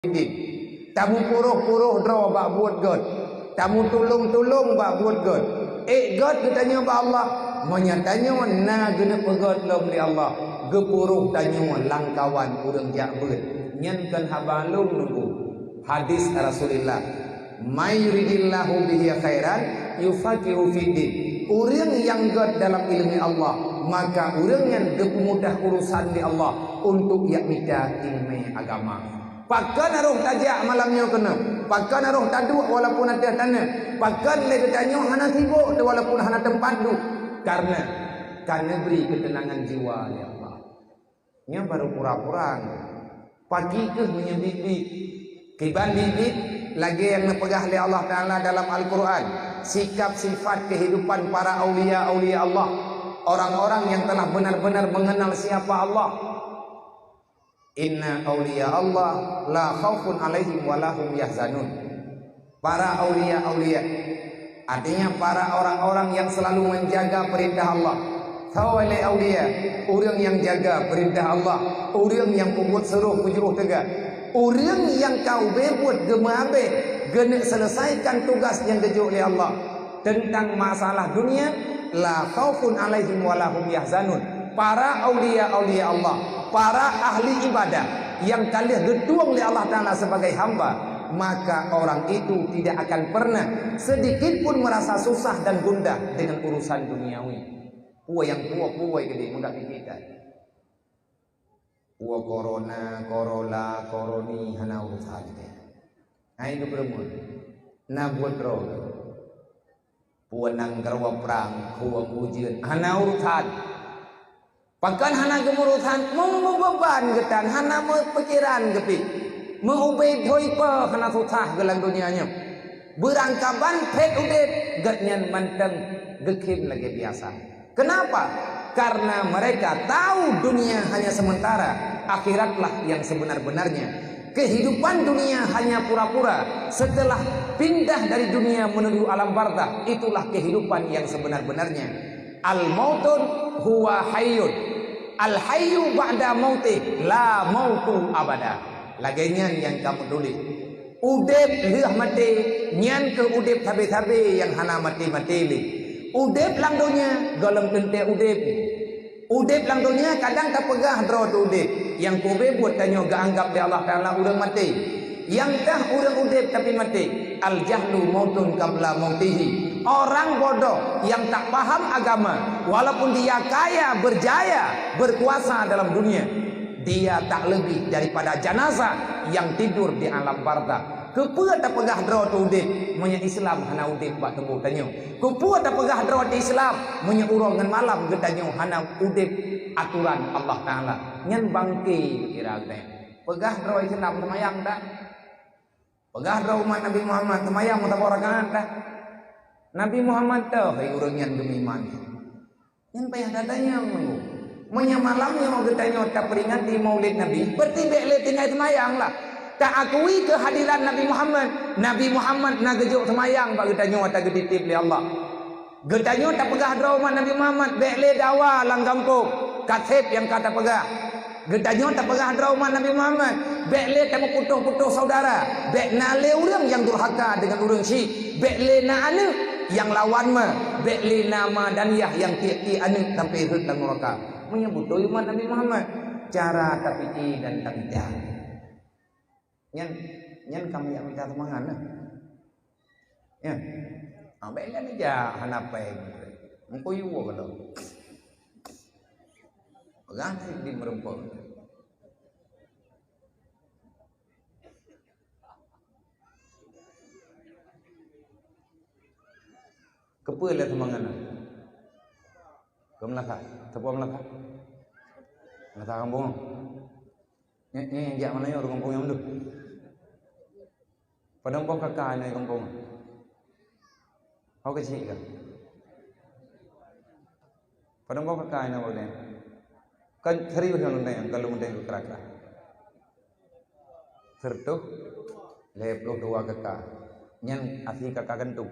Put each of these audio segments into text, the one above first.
Din. Tamu puruh-puruh draw bak buat god. Tamu tolong-tolong bak buat god. God ketanya ba Allah. Menyatanya na gena pegod lom li Allah. Gepuruh tanya langkawan urang jak beut. Nyankan habalung nunggu. Hadis Rasulullah. May yuridillahu bihi khairan yufaqihu fiddin. Urang yang god dalam ilmu Allah, maka urang yang mudah urusan di Allah untuk yak mita ilmu agama. Pakan aruh tajak malamnya kena. Pakan aruh taduk walaupun ada tanah. Pakan lagi tanya hana sibuk walaupun hana tempat du. Karena beri ketenangan jiwa ya Allah. Nya baru pura-pura. Pagi ke menyendiri. Kiban bibit lagi yang napegah oleh Allah Taala dalam Al-Quran. Sikap sifat kehidupan para aulia-aulia Allah. Orang-orang yang telah benar-benar mengenal siapa Allah. Inna awliya Allah la khaufun alaihim walahum yahzanun. Para awliya-awliya artinya para orang-orang yang selalu menjaga perintah Allah. Thawali awliya, orang yang jaga perintah Allah, orang yang pembuat seruh pujuh tegak, orang yang kau bebut gemabe genek selesaikan tugas yang dijuk oleh Allah tentang masalah dunia. La khaufun alaihim walahum yahzanun. Para awliya-awliya Allah, para ahli ibadah yang kalian getuang oleh Allah Ta'ala sebagai hamba, maka orang itu tidak akan pernah sedikit pun merasa susah dan gundah dengan urusan duniawi. Puai yang puai gede mudah kita. Puai corona, corolla, koroni hana urusan kita. Nah itu bermul. Nah buat roh. Puai nang garwa perang, puai ujian hana urusan. Pakan hana gemurusan membeban getan hana pikiran gepi mengubah doipa hana susah gelang dunianya berangkaban pet udet gatnyan manteng gekim lagi biasa. Kenapa? Karena mereka tahu dunia hanya sementara, akhiratlah yang sebenar-benarnya. Kehidupan dunia hanya pura-pura. Setelah pindah dari dunia menuju alam barzakh, itulah kehidupan yang sebenar-benarnya. Al-mautun huwa hayyun. Al-hayyu ba'da mautih la mautu abada. Lagainya yang kamu tulis. Udep leuh mati, nyan ke udep tabe-tabe yang hana mati-mati li. Udep lang dunia, golong tente udep. Udep lang dunia kadang tak pegah draw tu udep. Yang kobe buat tanya gak anggap dia Allah Ta'ala urang mati. Yang dah urang udep tapi mati. Al-jahlu mautun qabla mautihi. Orang bodoh yang tak paham agama, walaupun dia kaya, berjaya, berkuasa dalam dunia, dia tak lebih daripada jenazah yang tidur di alam barzakh. Kepua tak pegah draw tu udip, punya Islam hana udip bak temu tanya. Kepua tak pegah draw di Islam, punya urang ngan malam getanyo hana udip aturan Allah Taala. Nyan bangki kira teh. Pegah draw Islam semayang dah. Pegah draw umat Nabi Muhammad semayang mutabarakahan dah. Nabi Muhammad tahu hai urang yang demi iman. Yang payah datanya menunggu. Munya malamnya mau getanya tak peringati Maulid Nabi, berarti bekle tinggal semayang lah. Tak akui kehadiran Nabi Muhammad. Nabi Muhammad nak gejuk semayang pak getanya tak geditip oleh Allah. Getanya tak pegah draw umat Nabi Muhammad, bekle dawa lang kampung. Kasep yang kata pegah. Getanya tak pegah draw umat Nabi Muhammad, bekle tak putus-putus saudara. Bek nale urang yang durhaka dengan urang syirik. Bekle na anu yang lawan mah bekle nama dan yah yang ti anu sampai hut dan neraka menyebut umat Nabi Muhammad cara tapi dan tapi dah nyan kamu yang minta semangat nah ya bekle ni ja hanape engko yu kalau pegang di merempok kepelah semangat nak. Kau melaka, siapa melaka? Melaka kampung. Ni jak mana yo kampung yang dulu. Padang bawah kakak ni kampung. Kau kecil kan? Padang bawah kakak ni boleh. Kan serius yang nundai kalau nundai ke kerakah. Sertu leplo dua kakak. Nyan asli kakak kentung.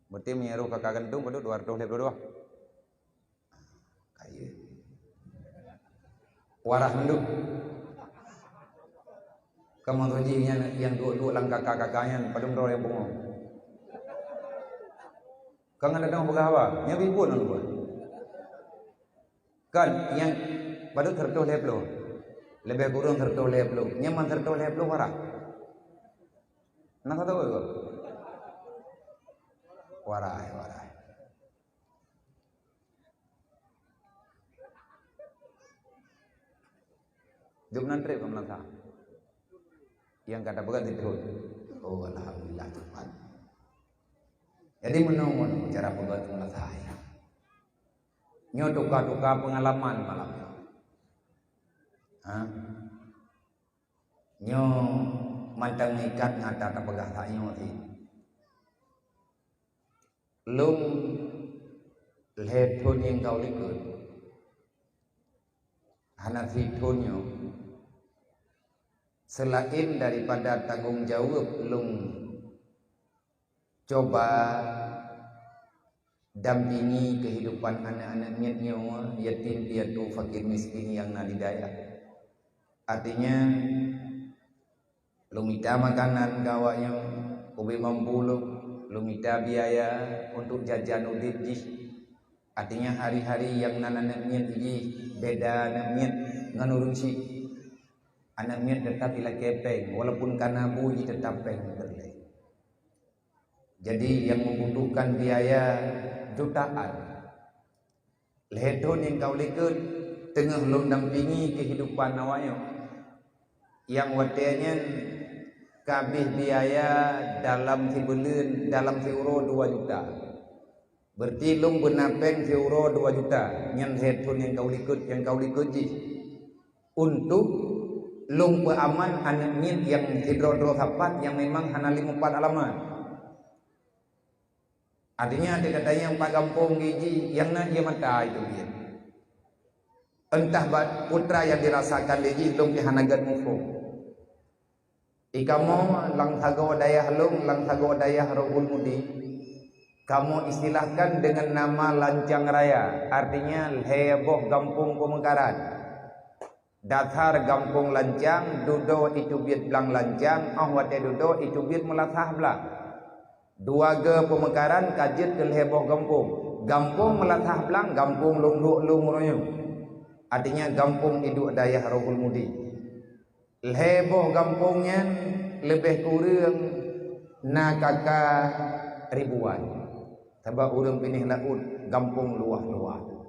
Berarti menyeru kakak gantung pada 222. Kaya. Warah menduk. Kamu tujinya yang dua lang kakak-kakaknya pada mendorong yang bengong. Kang ada dong begawa, nya bibun lu. Kan yang pada tertoleh lo. Lebih kurang tertoleh lo. Nyaman tertoleh lo warah. Nak tahu ke? Warai. Jom nanti kamu langkah. Yang kata begat itu. Oh alhamdulillah Tuhan. Jadi menunggu cara begat langkah. Nyo duka-duka pengalaman malam. Nyo mantang ikat ngata tak pegah tak nyo ti. Lung lepun yang kau likut. Hana fitunyo. Selain daripada tanggung jawab lung coba dampingi kehidupan anak-anaknya nyawa yatim piatu fakir miskin yang nadidaya. Artinya lumita makanan gawanya ubi mampulu, lumita biaya untuk jajan udit. Artinya hari-hari yang anak-anaknya ini beda anaknya nganurung si anaknya tetap ila kepeng walaupun karena buji tetap peng berlai. Jadi yang membutuhkan biaya jutaan. Lehton yang kau likut tengah lom dampingi kehidupan awaknya. Yang watenya kabeh biaya dalam sebulan dalam euro 2 juta. Berarti lom benapeng euro 2 juta. Yang headphone yang kau likut ji. Untuk lom peaman anak min yang hidrodro sapat yang memang hana 54 alamat. Artinya ada katanya yang pak kampung gigi yang nak dia mata itu dia. Entah putra yang dirasakan lagi lom kehanagan mufo. Ikamu lang thago dayah lom lang thago dayah rohul mudi. Kamu istilahkan dengan nama lancang raya. Artinya heboh kampung Pemekaran. Datar kampung lancang, dudo itu biat belang lancang, ahwate dudo itu biat melatah belang. Dua ge Pemekaran kajet ke heboh kampung. Kampung melatah belang, kampung lungduk lumurnya. Artinya kampung itu dayah rohul mudi. Heboh kampungnya lebih kurang nakaka ribuan. Sebab urang pinih laut kampung luah-luah.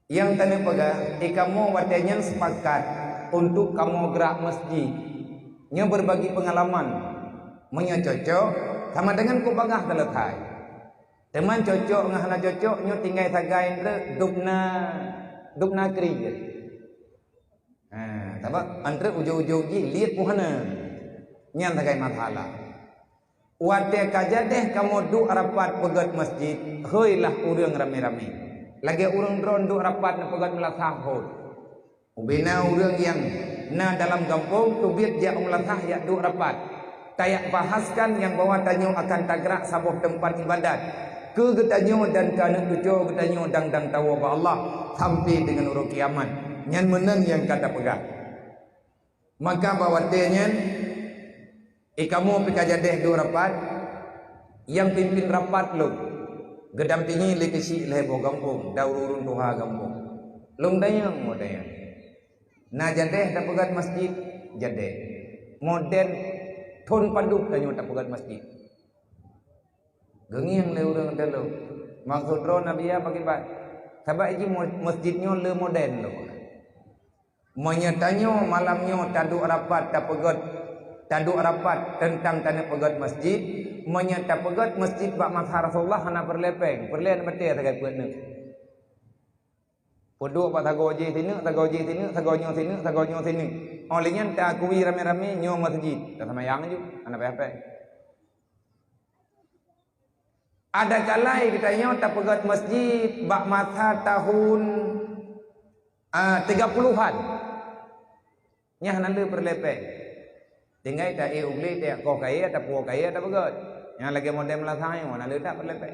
Yang tanya pegah, kamu wadanya sepakat untuk kamu gerak masjid. Nya berbagi pengalaman, menyocok sama dengan ku bagah terletak. Teman cocok ngahana cocok, nyo tinggal tagain ke dubna kriget. Sebab antara ujung-ujung ji lihat puhana, nyan tagai mathala. Wate kaja deh kamu du rapat pegat masjid, heuilah urang rame-rame. Lagi urang drone duk rapat na pegat melatah hod. Ubina urang yang na dalam kampung tu biat dia melatah ya duk rapat. Tayak bahaskan yang bawa tanyo akan tagrak sabuh tempat ibadat. Ke getanyo dan kana tujo getanyo dang tawa ba Allah sampai dengan urang kiamat. Nyan menang yang kata pegat. Maka bawa tenyen kamu pikajadeh duk rapat yang pimpin rapat lo. Gedampingi lekesi lebo kampung, daururun tuha kampung. Lung dayang modern. Na jadeh tak pegat masjid, jadeh. Modern thon paduk tanyo tak pegat masjid. Gengiang le urang dalo. Maksud ro nabiya bagi bat. Sabab iki masjidnyo le modern lo. Menyatanyo malamnyo taduk rapat tak pegat taduk rapat tentang tanah pegat masjid. Menyata pegat masjid bak mazhar Rasulullah hana berlepeng perlen betul tagai puat ni podok pak tagoji sini tagonyo sini olehnya tak akui rame-rame nyo masjid tak sama yang ju anak apa ada kalai kita nyo tak pegat masjid bak mazhar tahun 30-an nya hana le berlepeng tinggal tak ubli tak kau kaya tak puak kaya tak pegat. Yang lagi model melatahnya mana letak berlepek.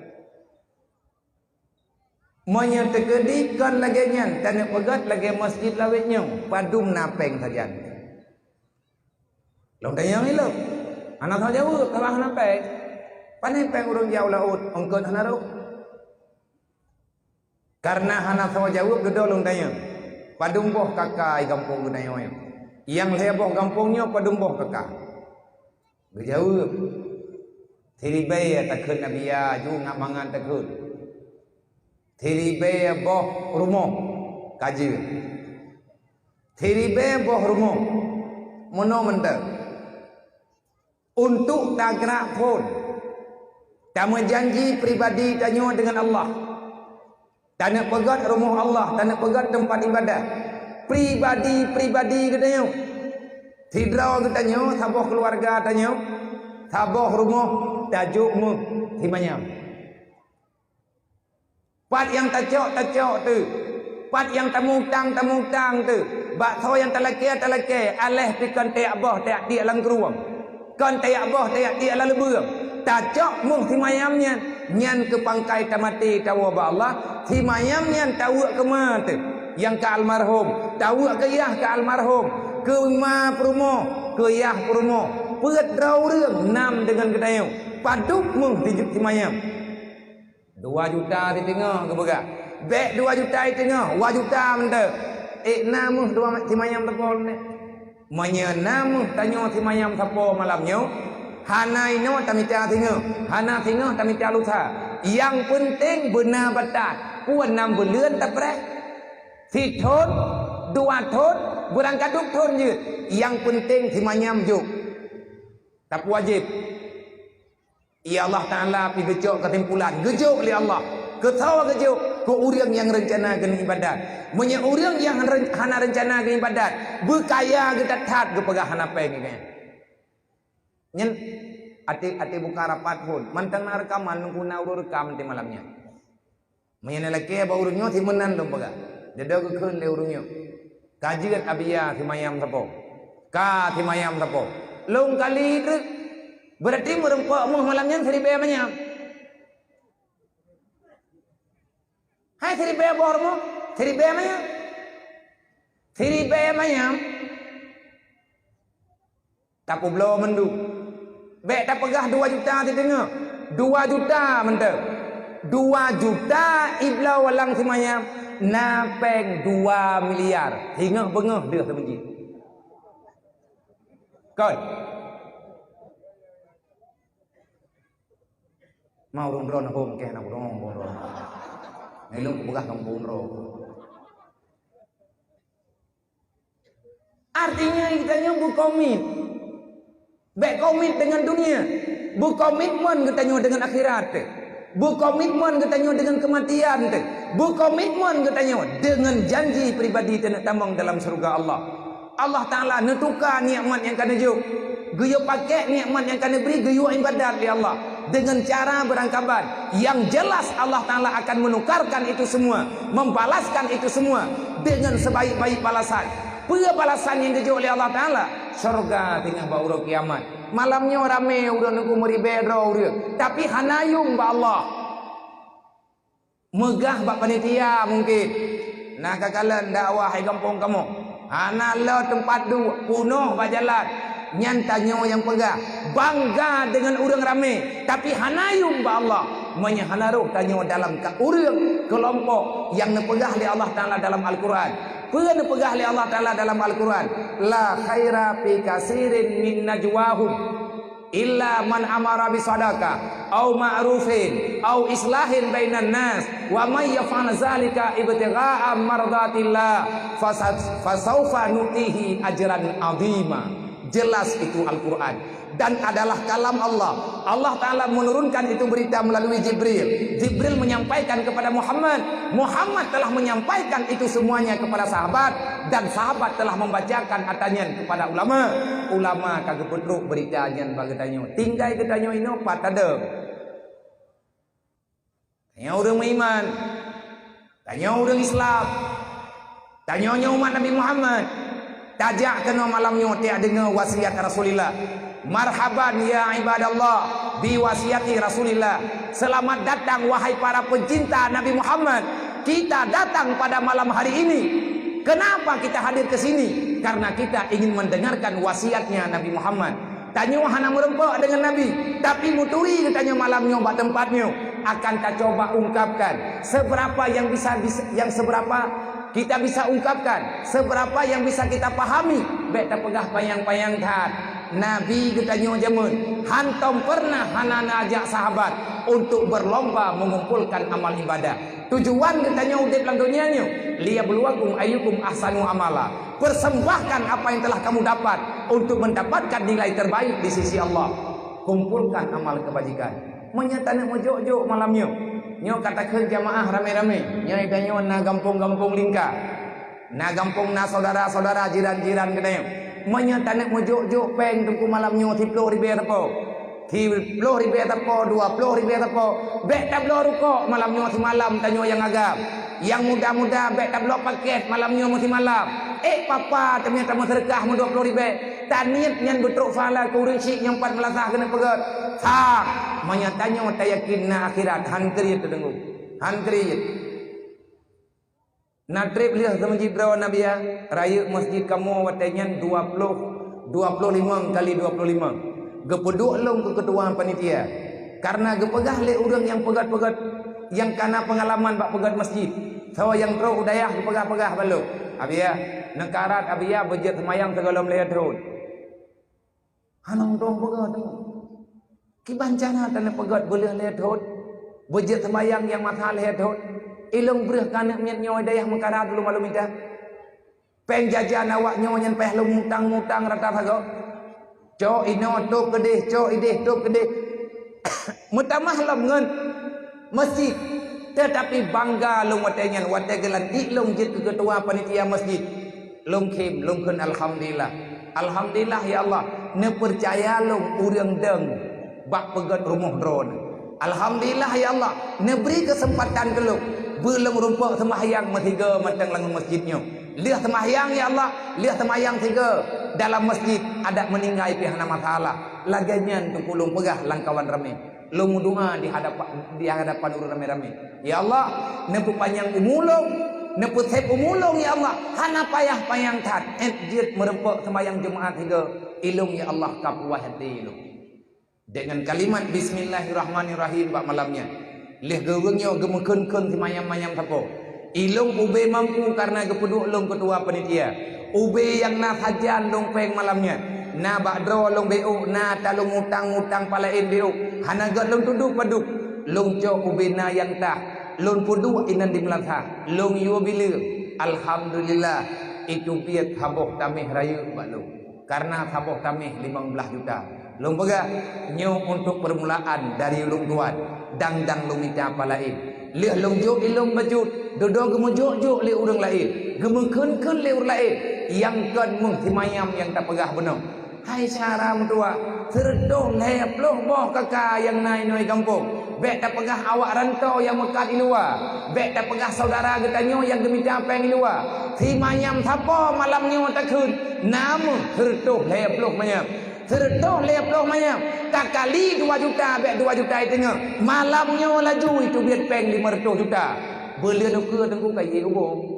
Menyetekedikan lagi nyan tanah pegat lagi masjid lawitnya padum napeng saja. Long tayang ilok. Anak tahu jauh tabah napai. Panai peng urang jauh laut ongkon hanaruk. Karena anak tahu jauh gedo long tayang. Padumboh kakai kampung gedayoy. Yang heboh kampungnya padumboh kakak. Gejauh. Tiribai takun nabiya ju ngamangan takun. Tiribai boh rumah kaji. Tiribai boh rumah mono mendak. Untuk tak gerak pun. Tak menjanji pribadi tanya dengan Allah. Tak nak pegat rumah Allah, tak nak pegat tempat ibadah. Pribadi katanya. Tidra katanya, saboh keluarga tanya, saboh rumah tajukmu timanya. Pat yang tacok tu. Pat yang tamutang tu. Bakso yang talake, aleh pikan tak abah, tak dia lang keruang. Kan tak abah, tak dia lang lebuang. Tacok mu timayamnya. Nyan ke pangkai tamati tawa ba Allah. Timayam nyan tawa ke mata. Yang ke almarhum. Tawa ke yah ke almarhum. Ke ma perumo. Ke yah perumo. Perat rau rương. Nam dengan kedayang. Paduk mu timayam. 2 juta di tengah ke begak. Bek 2 juta di tengah. 2 juta mentah. Namuh 2 timayam tepol ni. Namuh tanya timayam tepol malamnya. Hana ino tamita tengah. Hana tengah tamita lusa. Yang penting benar batat. Puan 6 bulan tak berat. 4 tahun, 2 tahun, berangkat 2 tahun je. Yang penting timayam juk. Tak wajib. Ya Allah Ta'ala pergi gejok ketimpulan. Gejok oleh Allah. Ketawa gejok. Ke orang yang rencanakan ibadat. Punya orang yang hana rencanakan ibadat. Berkaya getat ke pegah hana pengen. Nyen ati buka rapat pun. Mantang na rekaman nungkuna uru rekam nanti malamnya. Menyen lelaki ba urungnya ti menan dong pegah. Dada ke keun le urungnya. Kajian abiya timayam sapo. Ka timayam sapo. Long kali itu berarti merempok muh malamnya seribe banyak. Hai seribe bormo, seribe banyak. Seribe banyak. Tapu blow mendu. Bek tak pegah 2 juta di tengah. 2 juta mentah. 2 juta iblau walang timayam. Napeng 2 miliar. Hingga bengah dia sebiji. Koi. Mau ron home ke nak ron. Ngelung pegah kampung ro. Artinya kitanya berkomit. Baik komit dengan dunia. Berkomitmen katanya dengan akhirat. Berkomitmen katanya dengan kematian. Berkomitmen katanya dengan janji pribadi nak tambang dalam surga Allah. Allah Ta'ala netukar nikmat yang kena juk. Gaya pakai nikmat yang kena beri. Gaya ibadat di Allah. Dengan cara berangkaban. Yang jelas Allah Ta'ala akan menukarkan itu semua. Membalaskan itu semua. Dengan sebaik-baik balasan. Apa balasan yang dijual oleh Allah Ta'ala? Surga tinggal bauru kiamat. Malamnya ramai udah nunggu meribedro udah. Tapi hanayung ba Allah. Megah bak panitia mungkin. Nah kakalan dakwah hai kampung kamu. Hana lo tempat du punuh ba jalan. Nyantanya yang pegah. Bangga dengan urang ramai. Tapi hanayung ba Allah. Menyahanaruh tanya dalam urang kelompok yang nepegah oleh Allah Ta'ala dalam Al-Quran. Pernah pegah oleh Allah Ta'ala dalam Al-Quran. La khaira fi kasirin min najwahum illa man amara bisadaqah au ma'rufin au islahin bainan nas wa may yaf'al zalika ibtigha'a mardatillah fasawfa nutihi ajran 'azima. Jelas itu Al-Quran dan adalah kalam Allah. Allah Ta'ala menurunkan itu berita melalui Jibril. Jibril menyampaikan kepada Muhammad. Muhammad telah menyampaikan itu semuanya kepada sahabat. Dan sahabat telah membacakan atanya kepada ulama. Ulama kagak petruk berita anyan bagi tanyo. Tinggai ke tanyo ini patada. Tanya orang beriman. Tanya orang Islam. Tanya umat Nabi Muhammad. Tajak kena malamnya tiada dengar wasiat Rasulullah. Marhaban ya ibadallah bi wasiati Rasulullah. Selamat datang wahai para pencinta Nabi Muhammad. Kita datang pada malam hari ini. Kenapa kita hadir ke sini? karena kita ingin mendengarkan wasiatnya Nabi Muhammad. Tanya hana merempak dengan Nabi, tapi mutui katanya malamnya bak tempatnya akan tak coba ungkapkan seberapa yang seberapa kita bisa ungkapkan, seberapa yang bisa kita pahami. Baik tak pegah payang-payang tat. Nabi katanya jamun, hantam pernah hana ajak sahabat untuk berlomba mengumpulkan amal ibadah. Tujuan katanya udip dalam dunianya, liyabluwakum ayyukum ahsanu amala. Persembahkan apa yang telah kamu dapat untuk mendapatkan nilai terbaik di sisi Allah. Kumpulkan amal kebajikan. Menyatakan mojok-jok malamnya. Nyo katakan jamaah rame-rame. Nyo ikanyo na gampung-gampung lingkar. Na gampung na saudara-saudara jiran-jiran katanya. Menyatakan mojok-jok peng tungku malamnya 10 ribu apa. 10 ribu apa, 20 ribu apa. Bek tablo rukuk malamnya si malam tanya yang agam. Yang muda-muda bek tablo paket malamnya mesti malam. Papa ternyata sedekah 20 ribu. Taniat yang betruk fala kurang syik yang 4 melasah kena pegat. Tak menyatanya tak yakin na akhirat hankri itu dengung. Hankri. Na trip lihat ke masjid rawan Nabi ya. Raya masjid kamu watanya 25 kali 25. Gepeduk long ke ketua panitia. Karena gepegah le orang yang pegat-pegat yang kana pengalaman bak pegat masjid. So yang teruk udayah gepegah-pegah baluk. Abia nekarat abia bejet semayang segala melihat terus. Hanong dong pegat tu. Kibancana tanah pegat boleh lihat terus. Bejet semayang yang mata lihat terus. Ilung berah kana miat nyawa dayah mekarat dulu malu minta. Peng jajan awak nyawa nyen peh lu mutang-mutang rata pagak. Cok ino tok kedih, cok idih tok kedih. Mutamah lam ngen masjid. Tetapi bangga long watengan wategelan iklong jit ketua panitia masjid. Long kim, long kun alhamdulillah. Alhamdulillah ya Allah. Ne percaya long urang deng bak pegat rumah drone. Alhamdulillah ya Allah. Ne beri kesempatan keluk. Belum rumpak sembahyang matiga matang langun masjidnya. Lihat sembahyang ya Allah, lihat sembahyang tiga dalam masjid ada meninggal pihak masalah. Laganya tu pulung pegah langkawan ramai. Lu doa di hadapan urang ramai-ramai. Ya Allah, nepu panjang umulung, nepu sep umulung ya Allah. Hana payah payang tat. Jit merempak sembahyang Jumaat tiga. Ilung ya Allah kapuah hati ilung. Dengan kalimat Bismillahirrahmanirrahim bak malamnya. Leh gerungnya gemekeun-keun si mayam-mayam sapo. Ilung ube mampu karena kepeduk long ketua panitia. Ube yang na hajan long peng malamnya. Na bakdro long beu, na talung utang-utang palain beu. Hana gat long tuduk paduk. Long cok ube na yang tah. Long puduk inan di melatah. Long yu bila. Alhamdulillah. Itu piat haboh tamih raya bak long. Karena haboh tamih 15 juta. Long pegah nyo untuk permulaan dari long tuan. Dang-dang long minta apa lain. Lihat long jok ilong bajut. Dodo gemujok-jok le orang lain. Gemekeun-keun le orang lain. Yang kan mung timayam yang tak pegah benar. Hai cara mentua. Terdoh lep loh boh kakak yang naik-naik kampung. Bek tak pegah awak rantau yang mekat di luar. Bek tak pegah saudara getanyo yang gemita apa yang di luar. Timayam tapo malamnya takun. Namun terdoh lep loh mayam. Terdoh lep loh mayam. Tak kali 2 juta bek 2 juta itu tengah. Malamnya laju itu biar peng 500 juta. Beli nuker tengku kayi ubung.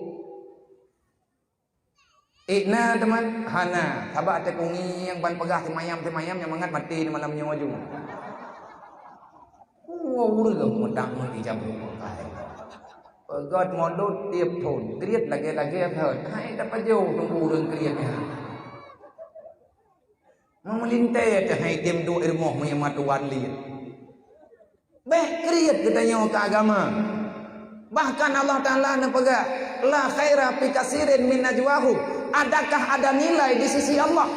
Ikna teman, hana, sabak tekungi yang ban pegah timayam yang mangat mati di malamnya waju. Urang mendak mati jabru pakai. Pegat modot tiap tahun, kriat lagi-lagi thot. Hai dapat jauh tunggu urang kriatnya. Memelintai hai game dua ilmu menyamatuan liat. Beh kriat katanya ke agama. Bahkan Allah Ta'ala nepegak la khaira fi katsirin min najwahu. Adakah ada nilai di sisi Allah?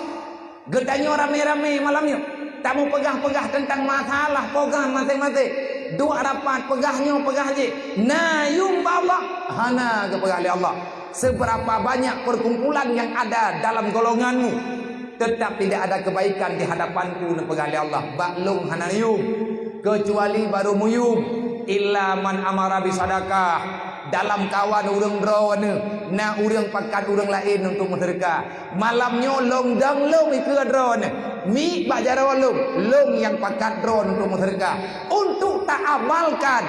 Gedanyo rame-rame malamnya. Tamu pegah-pegah tentang masalah, pegah masing-masing. Dua rapat pegahnya pegah je. Na yumba Allah. Hana kepegah oleh Allah. Seberapa banyak perkumpulan yang ada dalam golonganmu, tetap tidak ada kebaikan di hadapanku nepegah oleh Allah. Baklung hana yum. Kecuali baru muyum. Illa man amara bisadakah. Dalam kawan urang drone na urang pakat urang lain untuk bersedekah. Malamnya long dang long ikut drone. Mi bak jaro long yang pakat drone untuk bersedekah. Untuk tak amalkan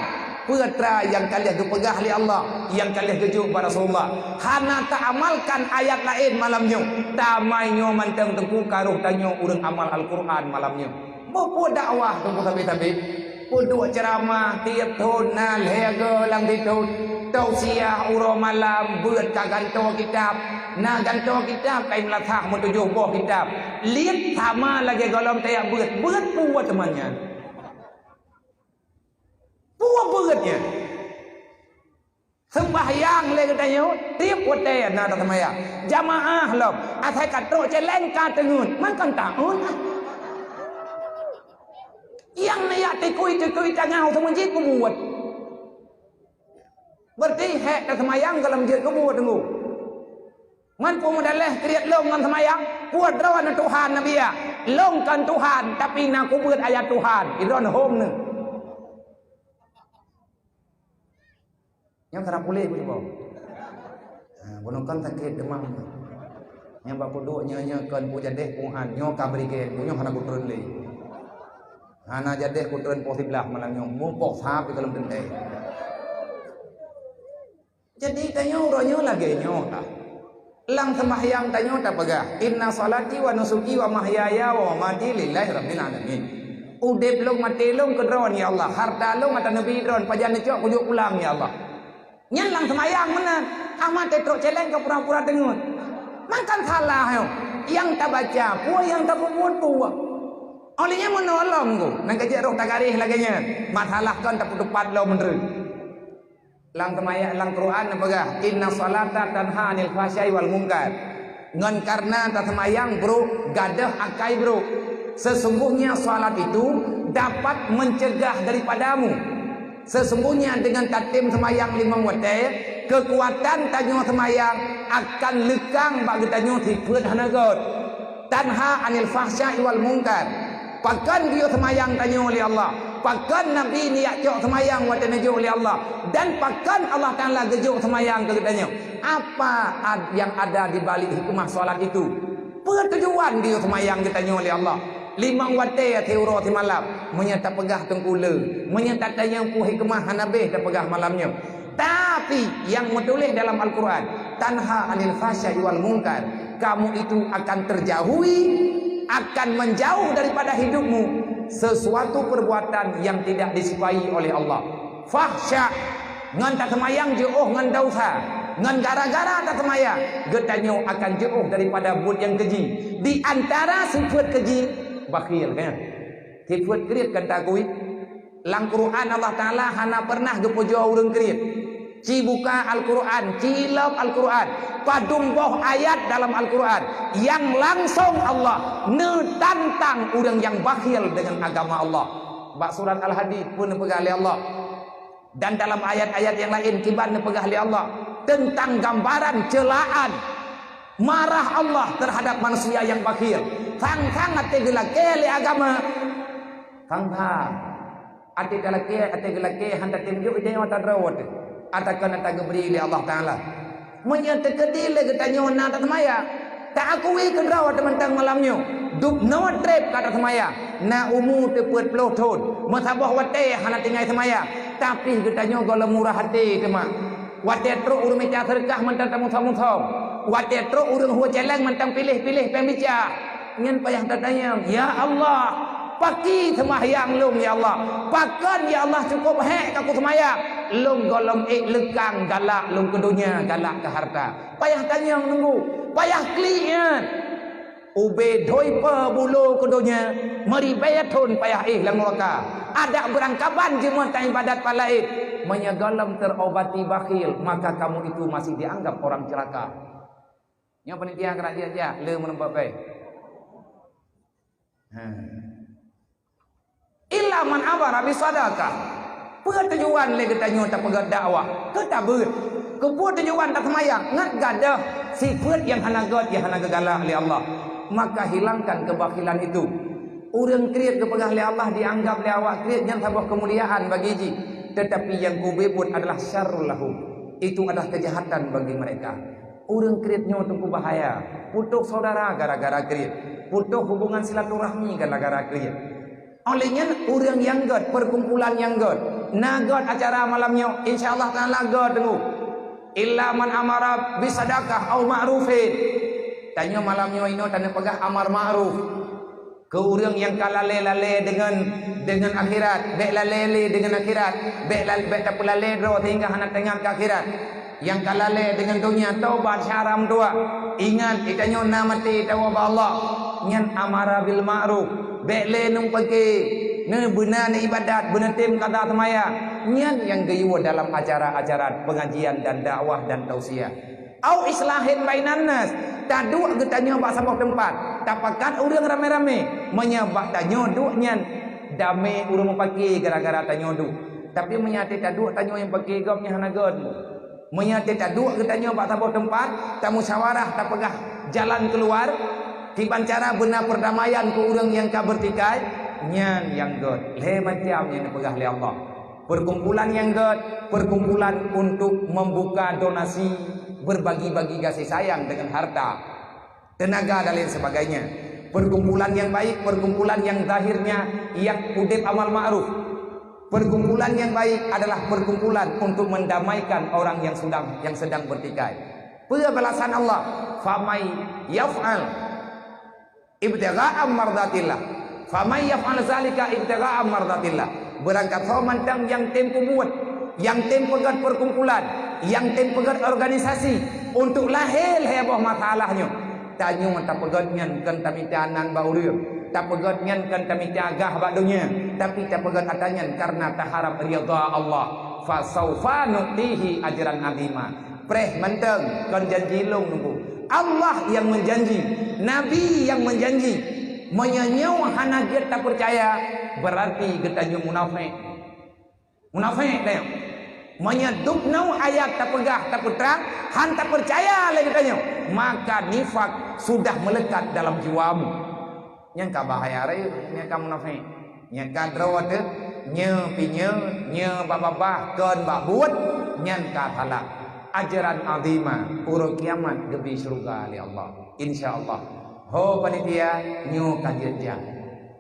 Putra yang kalian kepegah oleh Allah, yang kalian kejuk pada Rasulullah. Hana tak amalkan ayat lain malamnya. Damainya manteng tengku karuh tanyo urang amal Al-Quran malamnya. Bopo dakwah tengku tapi Puduk ceramah tiap tahun nal hega lang ditun tausiah uro malam buat kaganto kitab na ganto kitab kai melatah metujuh boh kitab lihat sama lagi golong tayak buat puat temannya buatnya sembahyang le katanya tiap wate na tamaya jamaah lom athai katro celeng ka tengun man kan taun yang nak tikui tangau sama masjid ku buat. Berarti hek ke semayang dalam masjid ku buat tunggu. Man pun modaleh kriat long dengan semayang, buat rawan Tuhan Nabi ya. Long kan Tuhan tapi nak ku buat ayat Tuhan. Idron home ni. Yang kerap boleh ku coba. Bonokan sakit demam. Yang bapak duk nyanyakan ku jadeh Tuhan, nyo kabri ke, nyo hana ku turun leh. Ana jadeh kutren po siblah malangnya mumpok sahab di dalam tentang. Jadi tanyo ronyo lagi nyo tak. Lang sembahyang tanyo tak pegah. Inna salati wa nusuki wa mahyaya wa mamati lillahi rabbil alamin. Udep long mati long kedron ya Allah. Harta long mata nabi dron pajan cok kujuk ulang ya Allah. Nyan lang sembahyang mana? Amat tetrok celeng ke pura-pura tengut. Makan salah yo. Yang tak baca, puah yang tak buat puah. Olehnya menolong ku. Nang kejak roh tak garih laginya. Masalah kan tak tepat lo menurut. Lang temaya lang Quran apa inna salata tanha anil fahsya'i wal munkar. Ngan karena tak semayang bro, gadah akai bro. Sesungguhnya salat itu dapat mencegah daripadamu. Sesungguhnya dengan tatim semayang 5 waktu, kekuatan tanyo semayang akan lekang bagi tanyo tiput hanagot. Tanha anil fahsya'i wal munkar. Pakan dia semayang tanya oleh Allah. Pakan Nabi ni cok semayang waktu najuk oleh Allah. Dan pakan Allah Ta'ala gejuk semayang ke katanya. Apa yang ada di balik hikmah solat itu? Pertujuan dia semayang katanya oleh Allah. 5 waktu teuro di malam. Menyata pegah tengkula. Menyata tanya ku hikmah Nabi dan pegah malamnya. Tapi yang menulis dalam Al-Quran. Tanha anil fahsya'i wal munkar. Kamu itu akan terjauhi, akan menjauh daripada hidupmu sesuatu perbuatan yang tidak disukai oleh Allah. Fahsya ngan tak semayang jauh ngan dosa, ngan gara-gara tak semayang getanyo akan jauh daripada buat yang keji. Di antara sifat keji bakhil kan. Sifat kriat kan takui. Lang Quran Allah Taala hana pernah gepujo urang kriat. Ci buka Al-Quran, cilap Al-Quran, padumboh ayat dalam Al-Quran yang langsung Allah netantang orang yang bakhil dengan agama Allah. Bak surat Al-Hadid pun nepegah oleh Allah. Dan dalam ayat-ayat yang lain kiban nepegah oleh Allah tentang gambaran celaan marah Allah terhadap manusia yang bakhil. Tang-tang ate gelake le agama. Tang-tang ate gelake handa tinjuk ide wata drawat. Atakan tak beri oleh Allah Ta'ala. Menyata kedil lagi tanya nak tak semaya. Tak akui kedrawat teman-teman malamnya. Dup no trip kata semaya. Na umur tepuat peluh tahun. Masabah wate hana tinggal semaya. Tapi katanya kalau murah hati teman. Wate teruk urung meja serkah mentang tamu-tamu. Wate teruk urung huwa celeng mentang pilih-pilih pembicara. Ngan payah tanya. Ya Allah. Paki semayang lung ya Allah. Pakan ya Allah cukup hek aku semayang. Lung golong lekang galak lung ke dunia, galak ke harta. Payah tanya nunggu. Payah klian. Ube doi pe bulu ke dunia. Meri bayatun payah lang neraka. Ada berangkapan jemaah ibadat palaid. Menyegalam terobati bakhil. Maka kamu itu masih dianggap orang celaka. Yang penitia kerajaan aja. Le menempat baik. Illa man abara bisadaqah. Pertujuan le katanya tak pegat dakwah. Kita ber. Kepertujuan tak semayang. Ngat gadah sifat yang hana god yang hana galak oleh Allah. Maka hilangkan kebakhilan itu. Orang kriat kepegah oleh Allah dianggap oleh awak kriat yang sebuah kemuliaan bagi ji. Tetapi yang kubebut adalah syarrul lahum. Itu adalah kejahatan bagi mereka. Orang kriatnya tunggu bahaya. Putus saudara gara-gara kriat. Putus hubungan silaturahmi gara-gara kriat. Olehnya orang yang god, perkumpulan yang god, nagot acara malamnya insyaallah taala god tunggu illa man amara bisadaqah au ma'rufin tanya malamnya ini tanda pegah amar ma'ruf ke orang yang kalale-lale dengan akhirat baik lalele dengan akhirat baik tak pelale ro hingga hana tengah ke akhirat yang kalale dengan dunia taubat syaram tua ingat itanya namati tawab Allah nyan amara bil ma'ruf baik le nung pagi ne benar ibadat benar tim kata semaya nyan yang gayu dalam acara-acara pengajian dan dakwah dan tausiah au islahin bainan nas tadu getanya bak sabok tempat tapakat urang rame-rame menyabak tanyo duk nyan dame urang pagi gara-gara tanyo duk tapi menyate tadu tanyo yang pagi gopnya hanagon menyate tadu getanya bak sabok tempat tak musyawarah tak pegah jalan keluar tiban cara benar perdamaian ku urang yang ka bertikai nyan yang god le macam yang pegah le Allah perkumpulan yang god perkumpulan untuk membuka donasi berbagi-bagi kasih sayang dengan harta, tenaga dan lain sebagainya. Perkumpulan yang baik, perkumpulan yang zahirnya yang udip amal ma'ruf. Perkumpulan yang baik adalah perkumpulan untuk mendamaikan orang yang sedang bertikai. Balasan Allah, famai yaf'al ibtigha'a mardatillah. Famai yaf'al zalika ibtigha'a mardatillah. Berangkat mantang yang tempo buat, yang tempo perkumpulan, yang tempegat organisasi untuk lahir heboh masalahnya tanya tak pegatnya kan kami tanan bauriu tak pegatnya kan kami agah bak dunia tapi tak pegat katanya karena tak harap ridha Allah fa saufa nu'tihi ajran azima preh menteng kan janji long nunggu Allah yang menjanji nabi yang menjanji menyanyau hana dia tak percaya berarti getanya munafik dah menyedupnau ayat tak pegah tak terang han tak percaya lagi tanya maka nifak sudah melekat dalam jiwamu yang ka bahaya re nya ka munafik nya ka drawat nya pinya nya bababah keun bak buat nyan ka thala ajaran azima uro kiamat gebi surga li Allah insyaallah ho panitia nyu kajian jang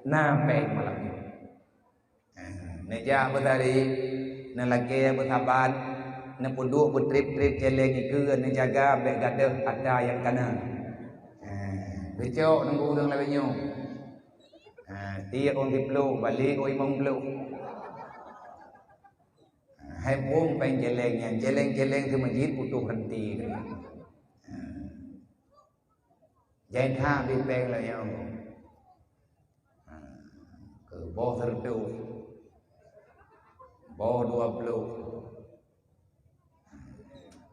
nampe malam ni neja betari na lagi bersaban na punduk bertrip-trip celeng itu na jaga baik gadah ada yang kena becok nunggu urang lawenyo dia orang dipeluk balik oi mengpeluk hai bom pen celeng ke masjid putus henti jangan tha bi peng la yo ke bo serdu bo 20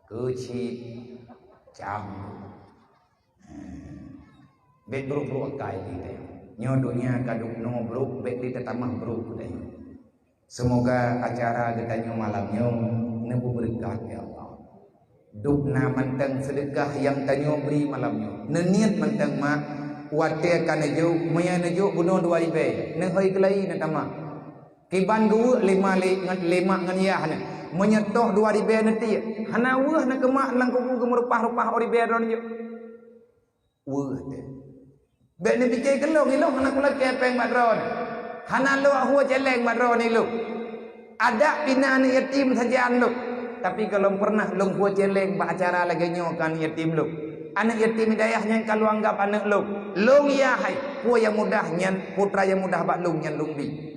cứ chi cham bet bro kai ni nyo dunia kaduk no bro bet di tetamah bro dai semoga acara getanyo malamnya nebu berkah ya Allah dukna manteng sedekah yang tanyo beri malamnya neniat manteng mak wate kana jau maya nejo buno 2000 ne hoi kelai na tamah kiban dua lima ngan ya hana menyetoh 2000 nanti hana weuh na kemak lang kuku gemerupah-rupah ori beron yo weuh teh be ni pikir kelong ilong hana kula kepeng madron hana lo huwa celeng madron ilu ada pina ni yatim saja lu tapi kalau pernah long huwa celeng ba acara lagi nyokan yatim lu anak yatim hidayahnya kalau anggap anak lu long ya hai huwa yang mudah nyan putra yang mudah bak long nyan lumbi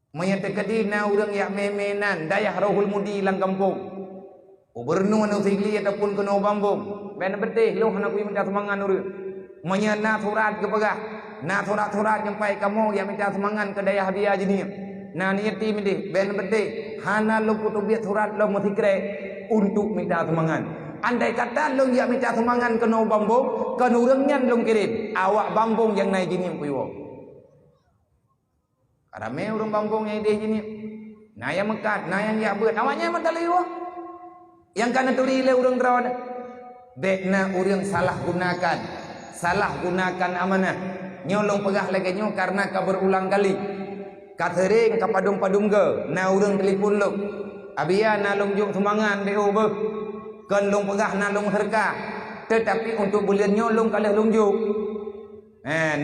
menyatakan na urang yak memenan dayah rohul mudi lang kampung ubernu anu sigli ataupun keno bambung ben betih lu hana kuwi minta semangan urang menyana surat ke pegah na surat-surat nyampai kamu yang minta semangan ke dayah dia jenis na niati mindi ben betih hana lu putu biat surat lu musikre untuk minta semangan andai kata lu yak minta semangan keno bambung kan urang nyan lu kirim awak bambung yang naik jenis kuiwo Karame urang bambung yang ide jenis na yang mekat na yang yak beut awaknya mentaliwo yang kana tuli le urang drawan bekna urang salah gunakan amanah nyolong pegah lagi nyo karena ka berulang kali katering ka padung-padung ge na urang telefon lu abia na long jung semangan beu be kan long pegah na long serka tetapi untuk bulan nyolong kalah long juk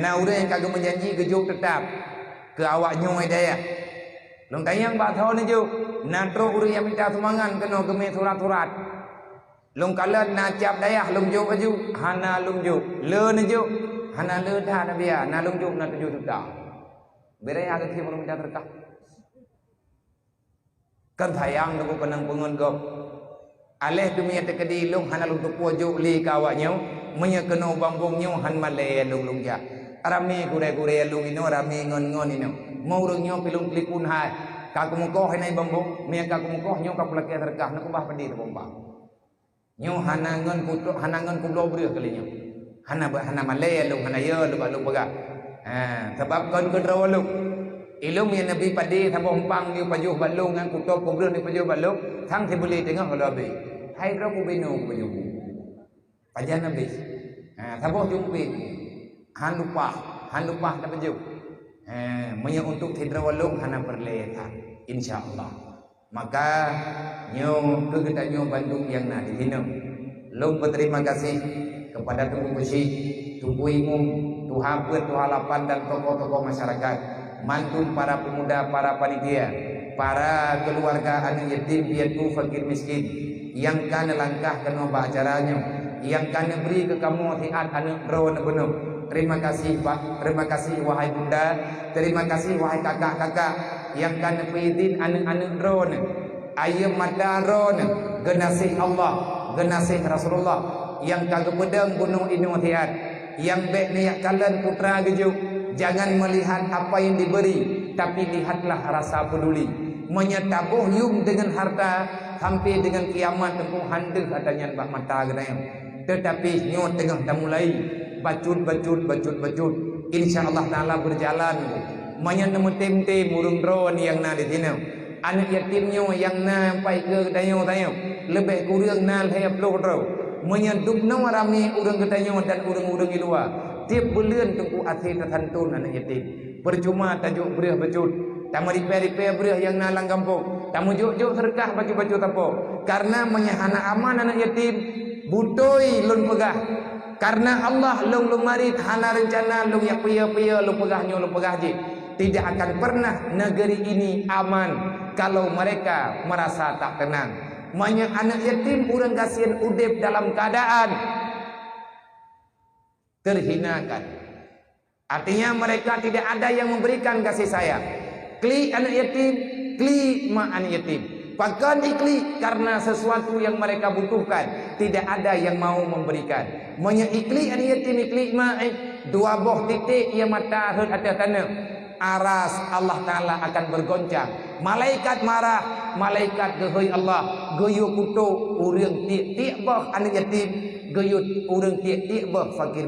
na urang yang kagak menjanji gejuk tetap ke awak nyo daya Long tayang ba thau ni ju natro uri yang minta sumangan kena geme surat-surat. Long kala na cap dayah long ju aju hana long ju le ni ju hana le dah na bia na long ju na tuju tuta. Berai aga ki minta terkah. Kan tayang tu kenang pengun go. Aleh tu miya tekedi long hana long tu pojo li kawanya menya kena bambung nyo han male long ja. Rame gure-gure long ino rame ngon-ngon ino. Mau rungnya pilung klikun hai kaku mukoh hai bambu mia kaku mukoh nyo kapula ke terkah nak bah pedi tu bomba nyo hanangan kulo brio kalinya hana malay lu hana ye lu balu baga sebab kon kedro lu ilmu yang nabi padi tha bompang ni pajuh balung ngan kutop kubro ni pajuh balung thang thi buli tengah kalau be hai ro ku binu pajuh pajan nabi tha boh jumpi han lupa ta pajuh Menya untuk tidra walung hana perleta insyaallah maka nyo kita nyo Bandung yang nak dihina long berterima kasih kepada Tunku Besi Tunku Imum Tuhan Tuhan Halapan dan tokoh-tokoh masyarakat mantun para pemuda para panitia para keluarga anu yatim piatu fakir miskin yang kana langkah kena acaranya yang kana beri ke kamu tiat anu ron benuh. Terima kasih Pak, terima kasih wahai bunda, terima kasih wahai kakak-kakak yang kan pidin anu-anu ron, ayam mata ron, genasih Allah, genasih Rasulullah, yang kagak pedang gunung inu tiat, yang baik niat kalian putra geju, jangan melihat apa yang diberi, tapi lihatlah rasa peduli, menyetabuh yung dengan harta, sampai dengan kiamat tempuh handeh katanya bak mata genayam, tetapi nyo tengah dah mulai. Bacut insyaallah taala berjalan manya nemu temte murung drone yang na di sini anak yatimnya yang na pai ke dayo lebih kurang na hayap lo ro manya dubna rame urang gedanyo dan urang-urang di luar tiap bulan tunggu akhir terhantun anak yatim percuma tajuk beurah bacut tamu repair beurah yang na lang kampung tamu juk serkah baju-baju tapo karena menyahana aman anak yatim butoi lun pegah karena Allah long marit hana rencana long yak pia long pegahnya long pegah je tidak akan pernah negeri ini aman kalau mereka merasa tak tenang banyak anak yatim urang kasihan udip dalam keadaan terhinakan artinya mereka tidak ada yang memberikan kasih sayang kli anak yatim kli ma anak yatim bahkan ikli karena sesuatu yang mereka butuhkan tidak ada yang mau memberikan menya ikli an yatim ikli ma dua boh titik yang mata hut atas tanah aras Allah taala akan bergoncang malaikat marah malaikat gehoi Allah geyu kutu urang titik boh anak yatim geyu urang titik boh fakir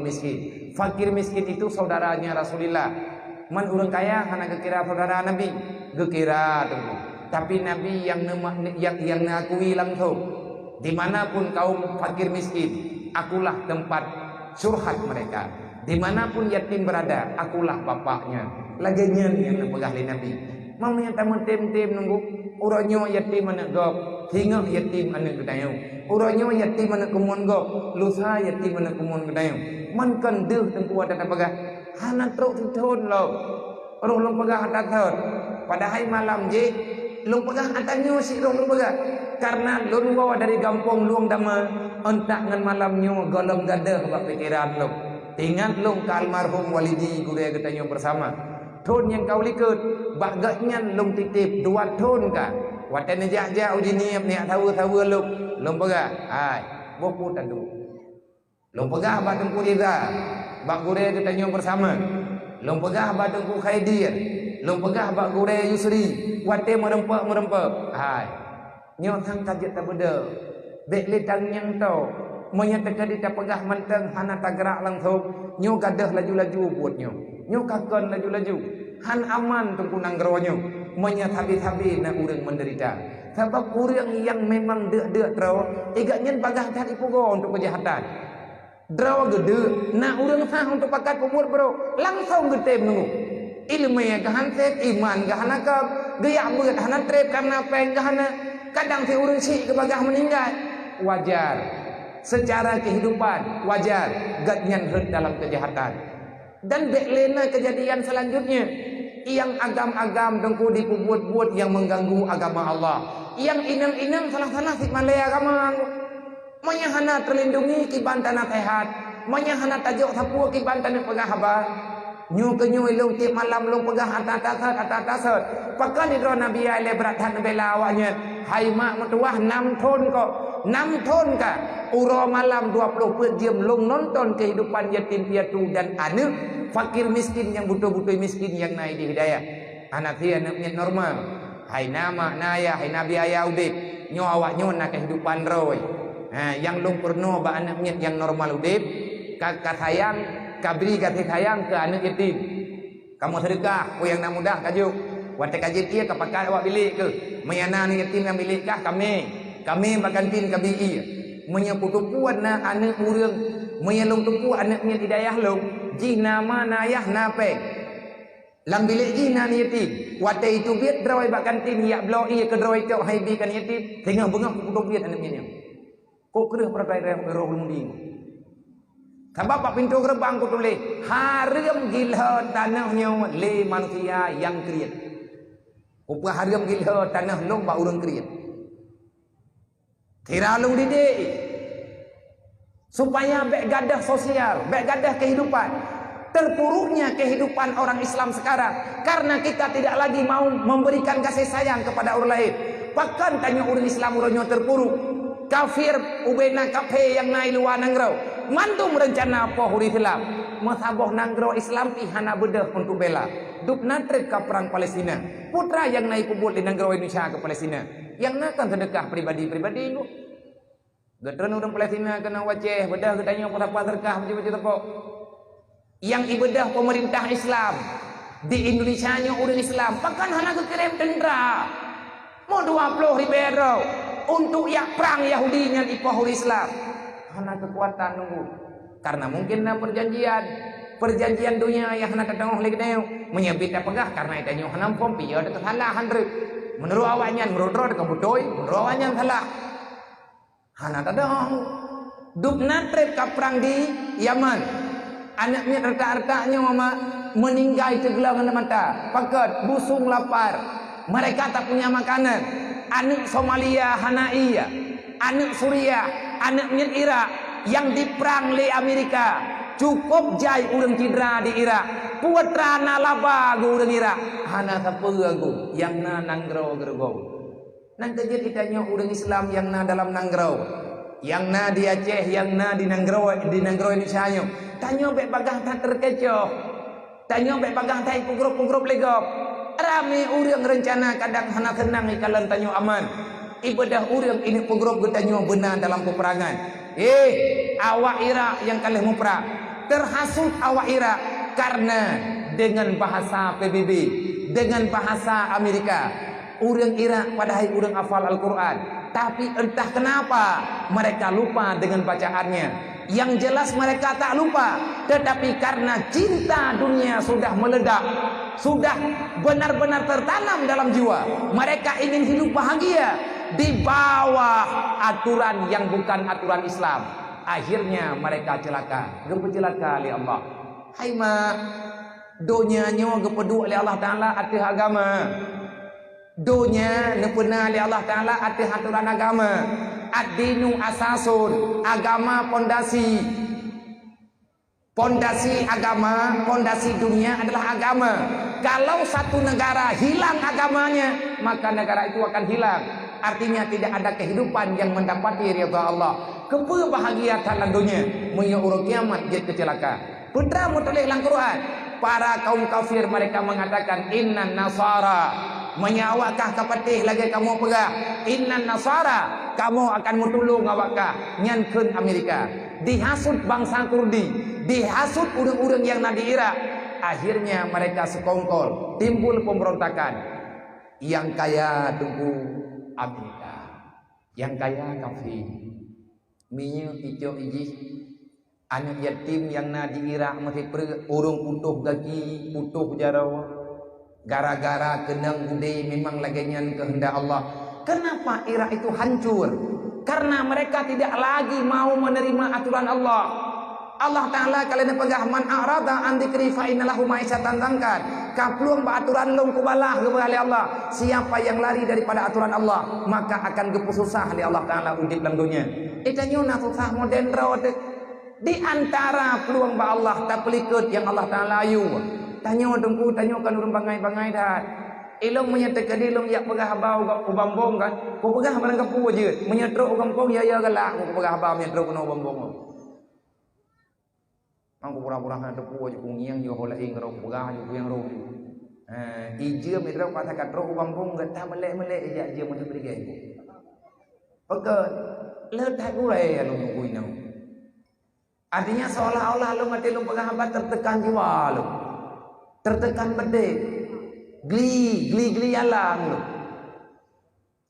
miskin itu saudaranya Rasulullah man urang kaya hana gekira saudara Nabi gekira tunggu tapi Nabi yang mengakui langsung dimanapun kaum fakir miskin akulah tempat surhat mereka dimanapun yatim berada akulah bapaknya laginya yang nepegah li Nabi mau menyatakan tem-tem nunggu uronyo yatim anak gop hingga yatim anak gedayo uronyo yatim anak kemun gop lusa yatim anak kemun gedayo man kan deuh tengku ada nepegah hana truk tithon lo roh lo pegah hatat padahal malam je long pegah atanyo si long pegah karena long bawa dari kampung luang dama entak ngan malamnya golong gadah bak pikiran long ingat long ke almarhum walidi gure getanyo bersama thon yang kau likut bak gaknyan long titip dua thon ka watan jah uji niap ni tahu long pegah ai boku tadu long pegah bak tengku ira bak gure getanyo bersama long pegah bak tengku khaidir long pegah bak gure Yusri wate merempak hai nyo thang kajet ta beda bek letang yang tau menyatakan dia pegah manteng hana tagrak langsung nyo gadah laju-laju buatnyo nyo kakon laju-laju han aman tungku nanggeronyo menyat habis-habis nak urang menderita sebab urang yang memang dek draw igaknyen pagah kat ipugo untuk kejahatan draw gede nak urang sah untuk pakat kubur bro langsung getem nunggu ilmu yang kehanset iman kehanakab gaya berat hana trep karena peng kehana kadang si urang si kebagah meninggal wajar secara kehidupan wajar gatnyan hut dalam kejahatan dan beklena kejadian selanjutnya yang agam-agam dengku dibuat-buat yang mengganggu agama Allah. Yang inang-inang salah-salah si malay agama. Menyahana terlindungi kiban tanah sehat. Menyahana tajuk sapua kiban tanah penghabar. Nyu ke nyu ilung tiap malam long pegah atas. Pakan idro Nabi ale beratan bela awaknya. Hai mak metuah 6 ton kok. 6 ton kah? Uro malam 20 pet diam long nonton kehidupan yatim piatu dan anak fakir miskin yang butuh-butuh miskin yang naik di hidayah. Anak dia anaknya normal. Hai nama naya, hai nabi ayah udip. Nyo awak nyo nak kehidupan roy. Yang long purno ba anaknya yang normal udip. Kakak sayang, kabri kasih sayang ke anak yatim. Kamu sedekah, yang nak mudah kajuk. Watak kaji dia kepakai awak bilik ke. Mayana ni yatim yang bilik kah kami bagantin kabi ia. Menyaputupuan na anak urang, menyalung tupu anaknya hidayah long. Ji nama nayah napeng. Lam bilik ji na ni yatim. Watak itu biat drawai bagantin ya blo ia ke drawai tok hai bi kan yatim. Tengah bengak putuk biat anaknya ni. Kok kerah perkai roh lumding. Sebab pak pintu gerbang ku tulis haram gila tanahnya le manusia yang kriat. Upah haram gila tanah long ba urang kriat. Kira long didik supaya bek gadah sosial, bek gadah kehidupan. Terpuruknya kehidupan orang Islam sekarang karena kita tidak lagi mau memberikan kasih sayang kepada orang lain. Bahkan tanya orang Islam orangnya terpuruk. Kafir ubena kafe yang naik luar nangrau. Mantum rencana apa huri Islam? Masaboh nangrau Islam ihana bedah untuk bela. Duk natret ke perang Palestina. Putra yang naik kubur di nangrau Indonesia ke Palestina. Yang nak sedekah pribadi-pribadi itu. Getron orang Palestina kena waceh bedah katanya apa sedekah macam-macam tepok. Yang ibadah pemerintah Islam di Indonesia nya orang Islam. Bahkan hana kekirim tentera. Mau 20 ribu untuk yang perang Yahudi dengan ipah Islam. Hana kekuatan nunggu. Karena mungkin na perjanjian dunia yang hana ketengah lagi neu menyebut pegah karena itu nyu hana pompi ada kesalahan rek. Menurut awaknya menurut dekat butoi, menurut awaknya salah. Hana tadong. Duk natret ka perang di Yaman. Anaknya reta-retanya mama meninggal cegelangan mata. Pakat busung lapar. Mereka tak punya makanan. Anak Somalia Hanaia, anak Suriah, anak Irak yang diperang oleh Amerika. Cukup jai urang cedera di Irak. Putra nalaba gu urang Irak. Hana sapeung yang na nangrau gergau. Nang kejut ditanya urang Islam yang na dalam nangrau. Yang na di Aceh, yang na di nangrau Indonesia nyo. Tanya bek bagah tak terkecoh. Tanya bek bagah tak pugrup legop. Rame urang rencana kadang hana tenang ikalan tanyo aman. Ibadah urang ini penggerup getanyo benar dalam peperangan. Awak Irak yang kalih memperang. Terhasut awak Irak karena dengan bahasa PBB, dengan bahasa Amerika. Urang Irak padahal urang hafal Al-Quran. Tapi entah kenapa mereka lupa dengan bacaannya. Yang jelas mereka tak lupa, tetapi karena cinta dunia sudah meledak, sudah benar-benar tertanam dalam jiwa. Mereka ingin hidup bahagia di bawah aturan yang bukan aturan Islam. Akhirnya mereka celaka, gepecelaka oleh Allah. Hai mak, dunia nyo gepedu oleh Allah Taala atas agama. Dunia nepena oleh Allah Taala atas aturan agama. Ad-dinu asasun, agama pondasi. Pondasi agama, pondasi dunia adalah agama. Kalau satu negara hilang agamanya, maka negara itu akan hilang. Artinya tidak ada kehidupan yang mendapati ridha Allah. Kepa bahagia dalam dunia, munya urang kiamat jadi kecelaka. Putra mutulih dalam Quran, para kaum kafir mereka mengatakan innan nasara, menyawakah kapatih lagi kamu pegah. Innan nasara, kamu akan mutulung awakah nyankeun Amerika. Dihasut bangsa Kurdi, dihasut urang-urang yang ada di Irak. Akhirnya mereka sekongkol, timbul pemberontakan. Yang kaya tunggu Amerika, yang kaya kafir. Minyak ijo ijih anak yatim yang na di Irak masih urung putuh gagi, putuh jarawa. Gara-gara kenang budi memang lagian kehendak Allah. Kenapa Irak itu hancur? Karena mereka tidak lagi mau menerima aturan Allah. Allah Ta'ala kalian pegah man a'rada an dzikri fa innalahu ma'isyatan dzankan. Kapluang ba aturan long kubalah kepada Allah. Siapa yang lari daripada aturan Allah, maka akan gepu susah di Allah Ta'ala udip dalam dunia. Itanya na susah modern rawat. Di antara peluang ba Allah tak pelikut yang Allah Ta'ala ayu. Tanya dengku, tanya kan urang bangai-bangai dah. Ilong menyatakan ilong yak pegah bau ku bambong kan. Ku pegah barang kapu je. Menyetruk kampung ya galak ku pegah bau menyetruk kena bambong. Aku pura-pura ada puas je kungiang je hola ing ro pegah je yang ro. Ije mitra kata kat ro bambong gata melek-melek je macam berigai. Pekat letak gulai lu kuinau. Artinya seolah-olah lu mati lu pegah apa tertekan jiwa lu. Tertekan bedek. Geli alam lu.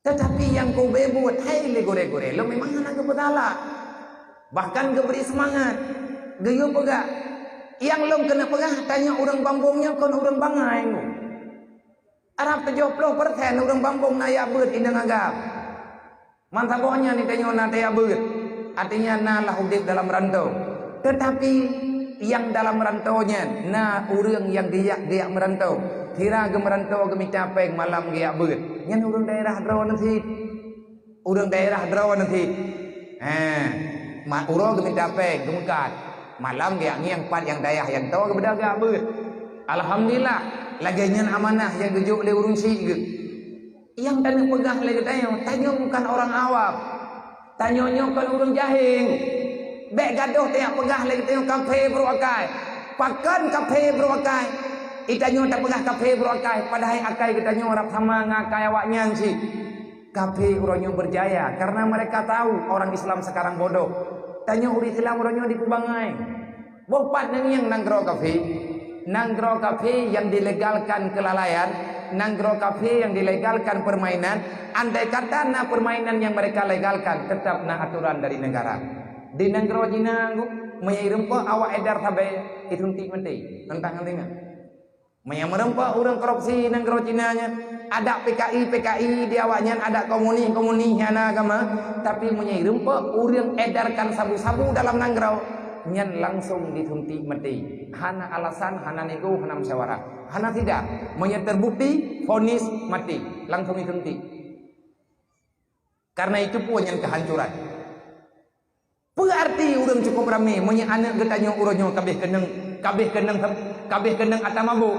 Tetapi yang kau buat hai le gore-gore lu memang anak kebetala. Bahkan keberi semangat. Gayo pegah. Yang lu kena pegah tanya orang bambungnya kon orang bangai lu. Arab 70% orang bambung naya beut indang agam. Mantabohnya ni tanya na taya beut. Artinya na lah udip dalam rantau. Tetapi yang dalam rantaunya na urang yang giyak merantau. Kira ke merantau ke micapeng malam giyak beut. Nyan urang daerah draw nanti. Urang daerah draw nanti. Urang ke micapeng ke mekat. Malam giyak ngiang pat yang dayah yang tahu ke bedaga beut. Alhamdulillah lagi nyan amanah yang gejuk le urung si ke. Yang tanya pegah lagi tanya bukan orang awam. Tanya bukan orang jahing. Bek gaduh tanya pegah lagi tanya kafe beruakai. Pakan kafe beruakai. Itanya tak pegah kafe beruakai. Padahal akai kita nyorap sama ngakai awaknya si. Kafe orangnya berjaya karena mereka tahu orang Islam sekarang bodoh. Tanya urit Islam orangnya di Kubangai. Bopat yang nanggro kafe. Nanggro kafe yang dilegalkan kelalaian. Nanggro kafe yang dilegalkan permainan. Andai kata na permainan yang mereka legalkan tetap na aturan dari negara. Di nanggro jina menyirempa awak edar sabai itu menti tentang nantinya. Menyerempa orang korupsi nanggro jinanya. Ada PKI di awaknya, ada komuni hana agama, tapi menyirempa orang edarkan sabu-sabu dalam nanggro. Nyan langsung ditunti mati. Hana alasan, hana nego, hana musyawarah. Hana tidak. Menyet terbukti, vonis mati. Langsung ditunti. Karena itu pun yang kehancuran. Berarti orang cukup ramai. Menyet anak getanya urangnya kabeh keneng atau mabuk.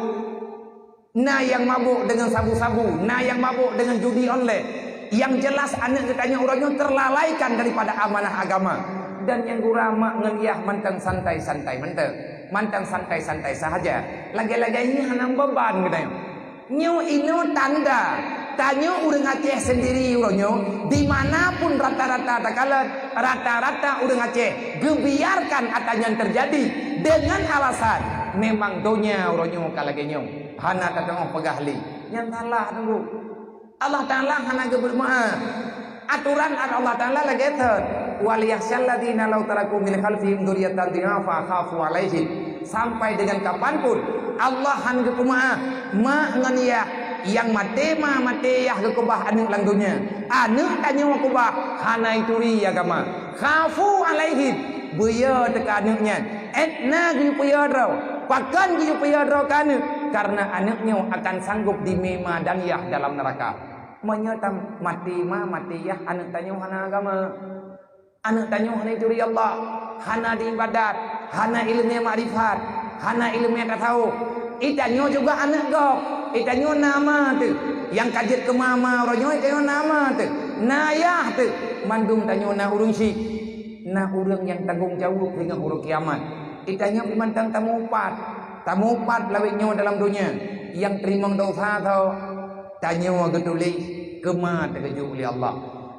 Nah yang mabuk dengan sabu-sabu. Nah yang mabuk dengan judi online. Yang jelas anak getanya urangnya terlalaikan daripada amanah agama. Dan yang gurama ngeliah mantang santai-santai mantang santai-santai sahaja. Lagi-lagi ini hanam beban katanya. Nyo ino tanda tanya urang Aceh sendiri uronyo dimanapun rata-rata takalat rata-rata urang Aceh gebiarkan atanya terjadi dengan alasan memang donya uronyo kalagenyo hana tatang pegahli yang salah tunggu Allah Ta'ala hana gebermaaf aturan Allah Ta'ala lagi eter waliyahsyal ladina law taraku min khalfihim dzurriyyatan dhi'afa khafu alaihim sampai dengan kapanpun Allah han gekumaah ma ngania yang mate yah gekubah anu lang dunia anu tanya kubah hana ituri agama khafu alaihim buya teka anuknya etna gi puya draw pakan gi puya draw kanu karena anuknya akan sanggup di mema dan yah dalam neraka menyetam mati yah anu tanya hana agama anu tanya hana ituri Allah hana di ibadat hana ilmu ma'rifat hana ilmu tasawuf itanyo juga anak gop itanyo nama tu yang kajet ke mama orangnya itanyo nama tu nayah tu mandung tanyo na urung si na urang yang tanggung jawab hingga urang kiamat itanyo pimantang tamu upat lawinyo dalam dunia yang terima dosa tau tanyo getuli kema terkeju oleh Allah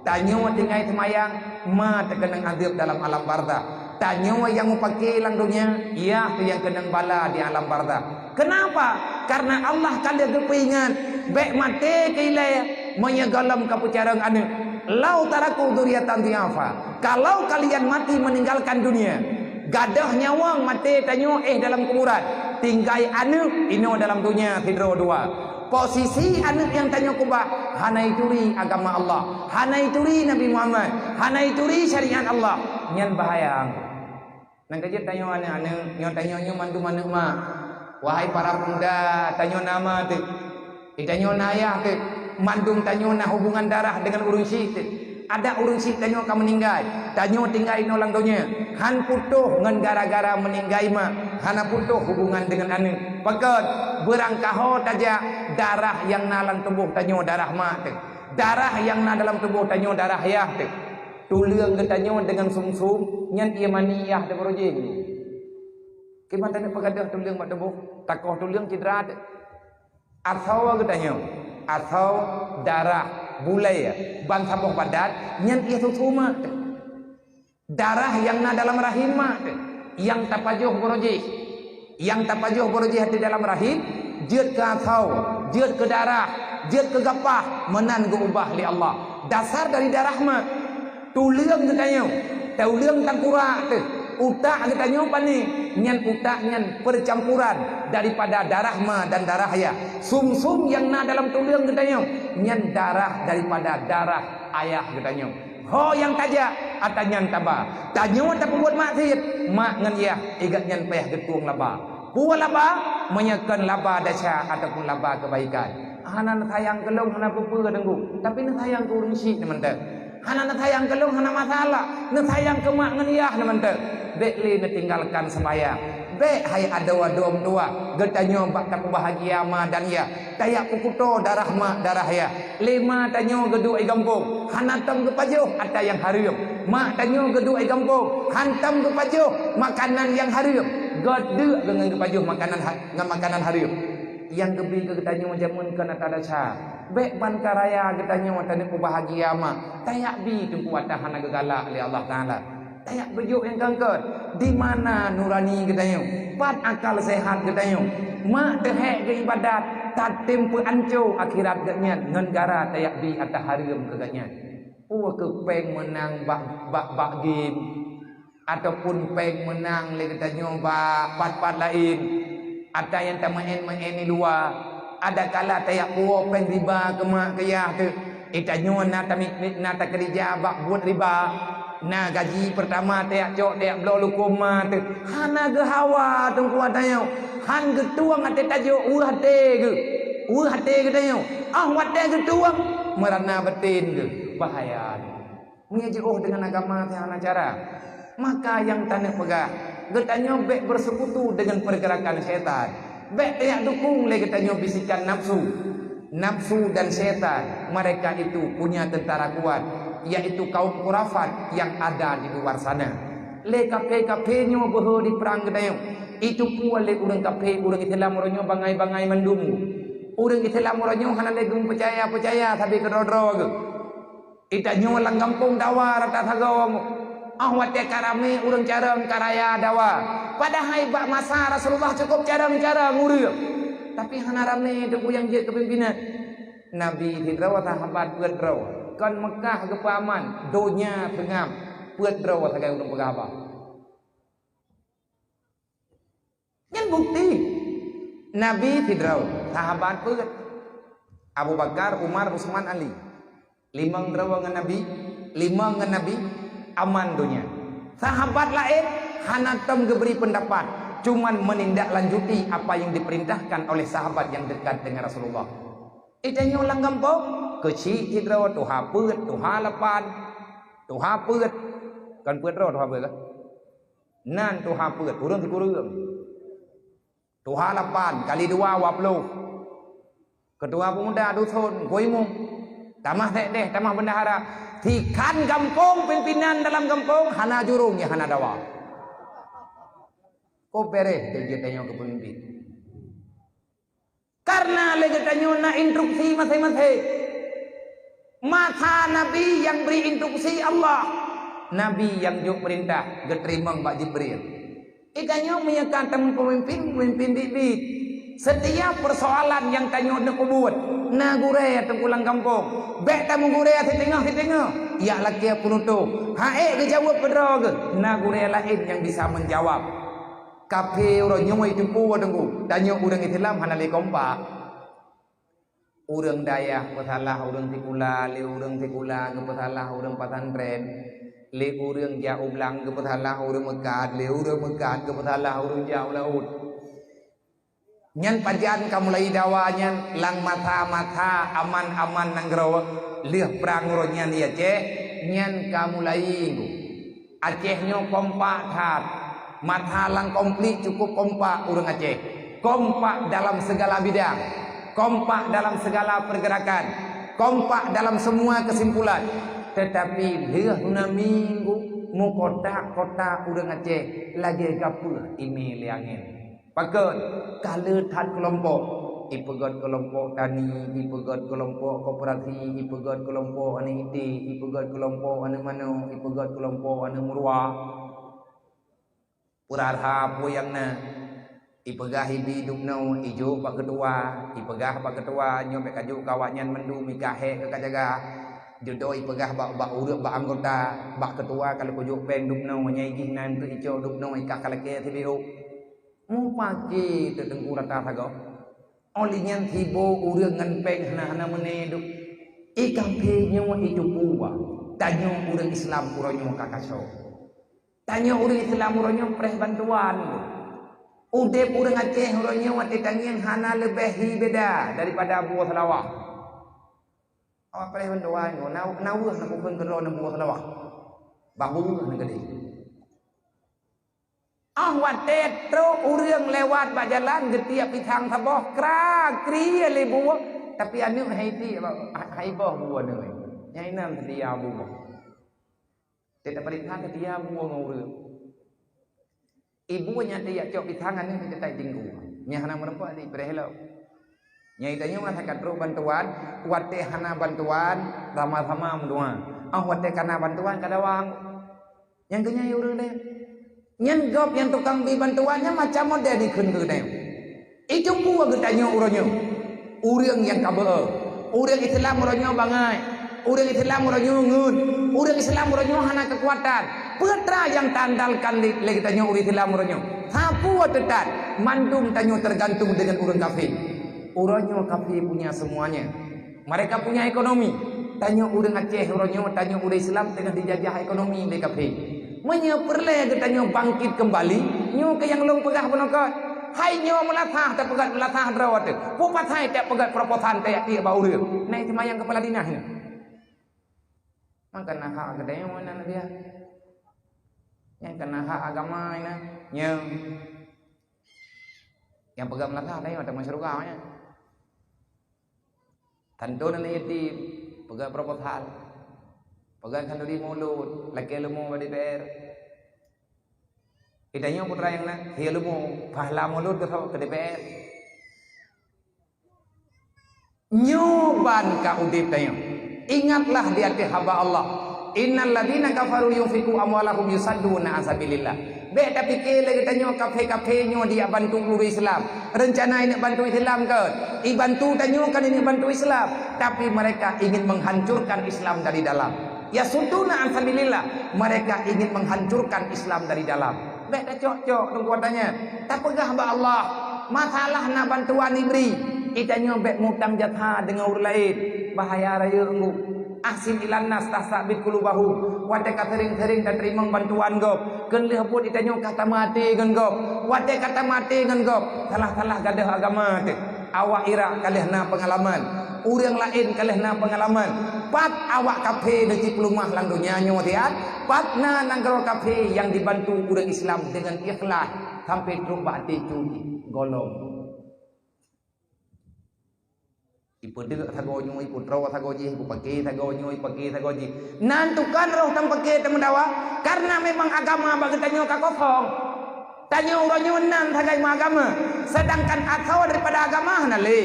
tanyo tinggal semayang ma terkenang azab dalam alam barzah. Tanya yang pakai lang dunia, ia tu yang kena bala di alam barzah. Kenapa? Karena Allah kan dia kepingan, baik mati kilai menyegalam kapucarang anu. Lau taraku dzurriyyatan dhi'afa. Kalau kalian mati meninggalkan dunia, gadah nyawang mati tanyo dalam kuburan, tinggai anu ino dalam dunia tidro dua. Posisi anak yang tanya kubah hana ituri agama Allah, hana ituri Nabi Muhammad, hana ituri syariat Allah. Nyan bahaya Nang kajet tanyo ane nyo tanyo nyo mandu mana mak. Wahai para pemuda, tanyo nama tu. Tanyo nayah tu. Mandung tanyo na hubungan darah dengan urang syik tu. Ada urang syik tanyo akan meninggal. Tanyo tinggal ino lang dunia. Han putuh ngan gara-gara meninggal mak. Hana putuh hubungan dengan ane. Pakat berangkaho taja darah yang nalang tubuh tanyo darah mak tu. Darah yang na dalam tubuh tanyo darah yah tu. Tulang ke tanyo dengan sum-sum nyan ia maniyah de projek. Kiman tanya pagadah tulang mak tubuh. Takoh tulang cedera tu. Atau ke tanyo. Atau darah bulai ban sabung padat nyan ia susuma darah yang na dalam rahim yang tapajuh borojih di dalam rahim jeut ke atau jeut ke darah jeut ke gapah menan ke ubah li Allah dasar dari darah mah tuleung katanya tuleung tangkura tu utak katanya pani nyan utak nyan percampuran daripada darah ma dan darah ya sum-sum yang na dalam tulang katanya nyan darah daripada darah ayah katanya ho yang taja atau nyan taba tanyo tak buat maksiat mak ngan ya igat nyan payah getuang laba buat laba menyekan laba dasar ataupun laba kebaikan hana sayang kelong hana pepe dengku tapi na sayang ke urang syik nemente hana sayang kelong hana masalah na sayang ke mak ngan ya nemente Bekli tinggalkan sembahyang. Bek hai ada wadom dua. Getanyo bak tak bahagia ma dan ya. Tayak pukuto darah ma darah ya. Lima tanyo gedu ai gampung. Hanatam ke pajuh ada yang harium. Mak tanyo gedu ai gampung. Hantam ke pajuh makanan yang harium. Gedu dengan ke pajuh makanan harium. Yang gebi ke getanyo jamun kana tada cha. Bek ban karaya getanyo tane bahagia ma. Tayak bi tungku watah hana gegalak li Allah Taala. Tayak bejuk yang kangkut. Di mana nurani katanya? Pat akal sehat katanya. Mak tehek ke ibadat. Tatim pe anco akhirat katanya. Negara tayak bi atas harim katanya. Ke peng menang bak game. Ataupun peng menang le katanya pat lain. Ada yang tak main ni luar. Ada kala tayak puo peng riba ke mak kayah tu. Itanyo na tak kerja bak buat riba. Nah gaji pertama tiak cok tiak blok lukuma tu hana ge hawa tu kuatanya han ge tuang ate tajuk hate ge tanyo wate ge tuang merana betin ge bahaya mengejoh dengan agama tiang cara maka yang tanah pegah ge tanyo bek bersekutu dengan pergerakan syaitan bek tiak dukung le ge tanyo bisikan nafsu dan syaitan mereka itu punya tentara kuat yaitu kaum kurafat yang ada di luar sana. Le kape nyo boho di perang gedayong. Itu pula le urang kape urang Islam oronyo bangai mandum. Urang Islam oronyo hana le gung percaya tapi kedrodro. Ita nyo lang kampung dawa rata thagawang. Wate karame urang carang karaya dawa. Padahal bak masa Rasulullah cukup carang urang. Tapi hana rame tu yang je kepimpinan. Nabi hidraw sahabat berdraw. Kan Mekah ke paman donya tengam puat draw sagai urang pegaba nyen bukti Nabi tidraw sahabat puat Abu Bakar Umar Utsman Ali limang draw ngan Nabi aman donya sahabat lain hanatam geberi pendapat cuman menindaklanjuti apa yang diperintahkan oleh sahabat yang dekat dengan Rasulullah itanyo lang gampong kecil hidro tuha put tuha lapan tuha put kan put ro tuha put nan tuha put urang dikurung tuha lapan kali 2 20 ketua pemuda dusun goimung tamah deh tamah bendahara tikan kampung pimpinan dalam kampung hana jurung ya hana dawa ko bere tejetanyo ke pemimpin karena legetanyo na instruksi masing-masing maka Nabi yang beri instruksi Allah Nabi yang juk perintah geterimang Pak Jibril ikannya menyekan pemimpin bibit setiap persoalan yang tanyo nak buat na gure tengkulang kampung bek tamu gure di tengah ya laki penutup hae ke jawab pedro ke na gure lain yang bisa menjawab kape ro nyoy tempu wadengku tanyo urang Islam hanale kompak urang dayah pesalah urang tikula le urang tikula ke pesalah urang pesantren le urang jauh belang ke petalah urang mekat le urang mekat ke petalah urang jauh laut nyan pajan kamulai dawanyan lang mata aman nang gerawa liah perang ronyan ya Aceh nyan kamulai Aceh nyo kompak hat mata lang komplit cukup kompak urang Aceh kompak dalam segala bidang kompak dalam segala pergerakan kompak dalam semua kesimpulan tetapi liah na minggu mu kota urang Aceh lagi gapul ini liangin pakon kalau tad kelompok ipegot kelompok tani ipegot kelompok koperasi ipegot kelompok ane iti ipegot kelompok ane mano ipegot kelompok ane murwa purarha puyangna ipegah hidup no ijo pak ketua nyobek kaju kawanyan mendu mikahe ke kajaga jodoh ipegah bak urut bak anggota bak ketua kalau kujuk pen dup no nyaigi nan tu ijo dup no ikak kalake tibiu mu pagi tetengku rata sago olinya tibo urang ngan peng hana meneduk ikam pe nyawa itu puwa tanyo urang Islam uronyo kakaso tanyo urang Islam uronyo preh bantuan udep urang Aceh uronyo watetangian hana lebehi beda daripada buah Sarawak awak preh bantuan nawuh nak pun kero na buah Sarawak bagus na gede watet tro urang lewat bak jalan getiap pitang taboh kra kria le buah tapi anu haiti hai boh buah ne nyai nam dia buah tidak perintah dia buah ngurang ibunya dia cok pitangan ni kita tai tinggu nya hana merempa di prehelo nyai tanya masakan tro bantuan wate hana bantuan sama-sama mdua wate kana bantuan kadawang yang kenyai urang deh nyan gop yang tukang bi bantuannya macam model dikeun ke deu itu buah getanya uronyo urang yang kabel urang Islam uronyo bangai urang Islam uronyo ngeun urang Islam uronyo hana kekuatan putra yang tandalkan le getanya urang Islam uronyo hapu tetat mandum tanyo tergantung dengan urang kafir uronyo kafir punya semuanya mereka punya ekonomi tanyo urang Aceh uronyo tanyo urang Islam tengah dijajah ekonomi le kafir menyo perle getanyo bangkit kembali nyo ke yang long pegah penokot hai nyo melatah tak pegat melatah drawat pu patai tak pegat proposan tak ti bau reum naik semayang kepala dinas ni maka nah hak gede mana dia yang kena hak agama ini yang pegat melatah tadi ada masyarakat nya tentu nanti ti pegat proposan pegang kanduri mulut, laki lemu di DPR. Idanya putra yang nak, dia lemu, pahala mulut ke DPR. Nyoban ka udip tayo. Ingatlah di hati hamba Allah. Innal ladina kafaru yunfiqu amwalahum yusadduna an sabilillah. Be tapi kele getanyo kafe-kafe nyo dia bantu guru Islam. Rencana ini bantu Islam ke? Bantu tanyo kan ini bantu Islam, tapi mereka ingin menghancurkan Islam dari dalam. Ya suduna ansabilillah mereka ingin menghancurkan Islam dari dalam. Baik dah cok-cok tengkuatannya. Tak pegah ba Allah. Masalah nak bantuan diberi. Itanya baik mutang jatha dengan orang lain. Bahaya raya enggu. Asin ilan nas tasabit kulubahu. Wate katering-tering dan terima bantuan gop. Kenlih pun itanya kata mati dengan gop. Wate kata mati dengan gop. Salah-salah gadah agama tu. Awak ira kalih na pengalaman. Urang lain kalih na pengalaman. Pat awak kafe di pelumah lang dunia nyo tiat. Pat na nanggaro kafe yang dibantu urang Islam dengan ikhlas sampai truk bakti cuci golong. Ipu deuk thago nyo ipu tro thago ji ipu pagi thago nyo ipu pagi thago ji. Nantukan roh tam pagi tam dawa karena memang agama bagi tanyo ka kosong. Tanyo urang nyo nan thagai agama. Sedangkan atau daripada agama na le.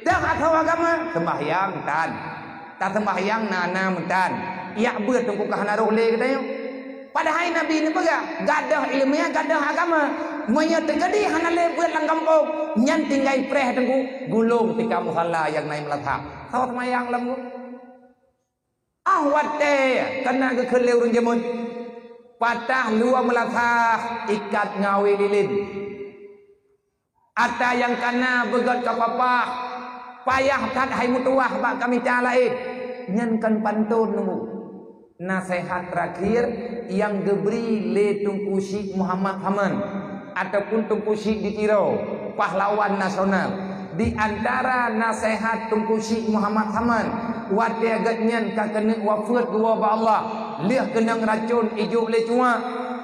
Dah atau agama sembahyang tan. Tak sembahyang nana mentan. Ya beut tungku kahana roh le katayo. Padahal Nabi ni pega gadah ilmiah gadah agama. Monya tegadi hana le beut lang kampung. Nyan tinggai preh tungku gulung tika musalla yang naik melatah. Saw sembahyang lam. Wate kena ke keleu urang jamun. Patah lua melatah ikat ngawi lilin. Ada yang kena begat kapapah. Payah tak hai mutuah bak kami calain nyankan pantun nunggu nasihat terakhir yang diberi le Tunku Syekh Muhammad Haman ataupun Tunku Syekh Ditiro, pahlawan nasional. Di antara nasihat Tunku Syekh Muhammad Haman, wate agatnya ka kena wafat dua ba Allah, leh kenang racun ijo le cua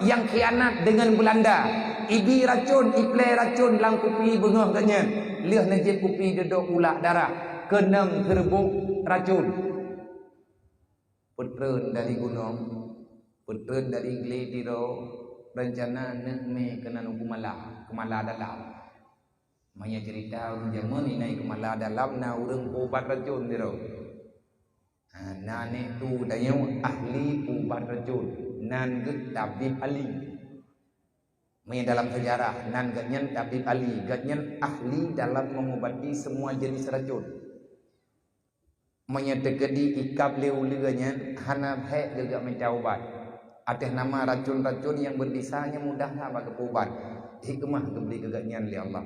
yang khianat dengan Belanda. Ibi racun, iple racun lang kupi bengah katnya. Leh najib kupi dedok ulak darah, kenang terbuk racun. Putren dari gunung, putren dari Glediro, rencana nak me kena kemala dalam. Maya cerita orang zaman ini naik kemala dalam na urang ubat racun diro. Nane tu dayo ahli ubat racun, nan get tabib ali. Maya dalam sejarah nan gatnyan tabib ali, gatnyan ahli dalam mengobati semua jenis racun. Menyedekedi ikap leu-leunya hana he juga mencaubat atas nama racun-racun yang berbisanya mudahlah bagi ubat hikmah gebeli keganyan li Allah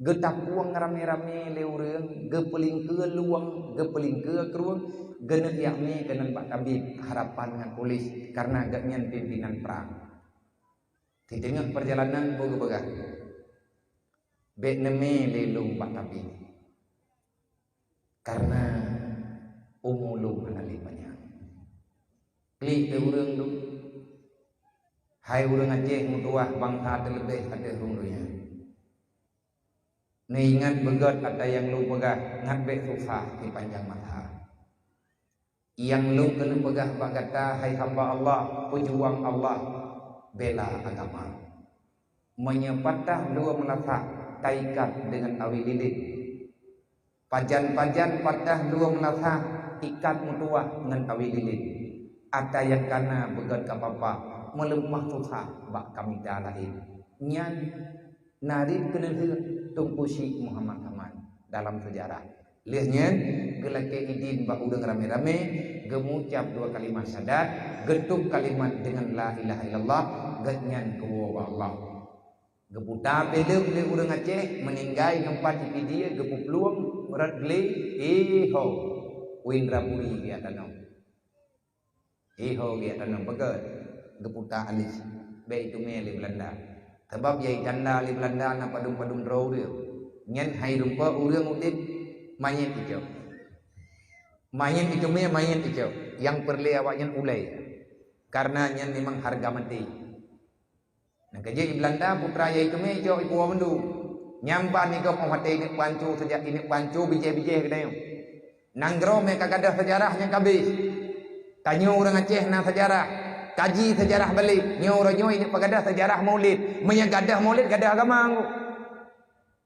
getap uang rame-rame leu reung gepeling ke luang gepeling ke keruang genet yakni kenan Pak Tabib harapan dengan polis karena ganyan pimpinan perang di tengah perjalanan boga-boga bek neme lelung Pak Tabib karena umulung analipanya. Klik ke urang tu. Hai urang Aceh mutuah bangsa terlebih ada rumrunya. Ni ingat begat ada yang lu pegah ngat bek susah di panjang mata. Yang lu kena pegah bak kata hai hamba Allah, pejuang Allah, bela agama. Menyepatah dua melasak taikat dengan awi lilit. Pajan-pajan patah dua melasak ikat mutuah dengan awi lilin. Ada yang kana begat kapapa melemah susah bak kami dah lain. Nyan narid kena Tunku Syekh Muhammad Haman dalam sejarah. Lihatnya gelake idin bak udang rame-rame gemucap dua kalimat syahadat, getuk kalimat dengan la ilaha illallah, gatnyan kuwa Allah. Geputa bela beli urang Aceh meninggai nempat di dia gepu peluang berat beli ho Windrapuri dia tanam. Ho dia tanam begat geputa alis. Baik itu mele Belanda. Sebab yai tanda li Belanda na padum-padum draw dia. Nyen hai rumpa urang utit mayit ijo. Mayit ijo me mayit ijo. Yang perli awaknya ulai. Karena nyen memang harga mati. Nah kerja di Belanda putra yai itu me ijo iku mandu. Nyamban ni kau pemati ini pancu sejak ini pancu bijih-bijih kedai. Nanggro mereka gadah sejarahnya kabis. Tanya orang Aceh na sejarah. Kaji sejarah balik. Nyo ini pegadah sejarah maulid. Menyagadah maulid gadah agama.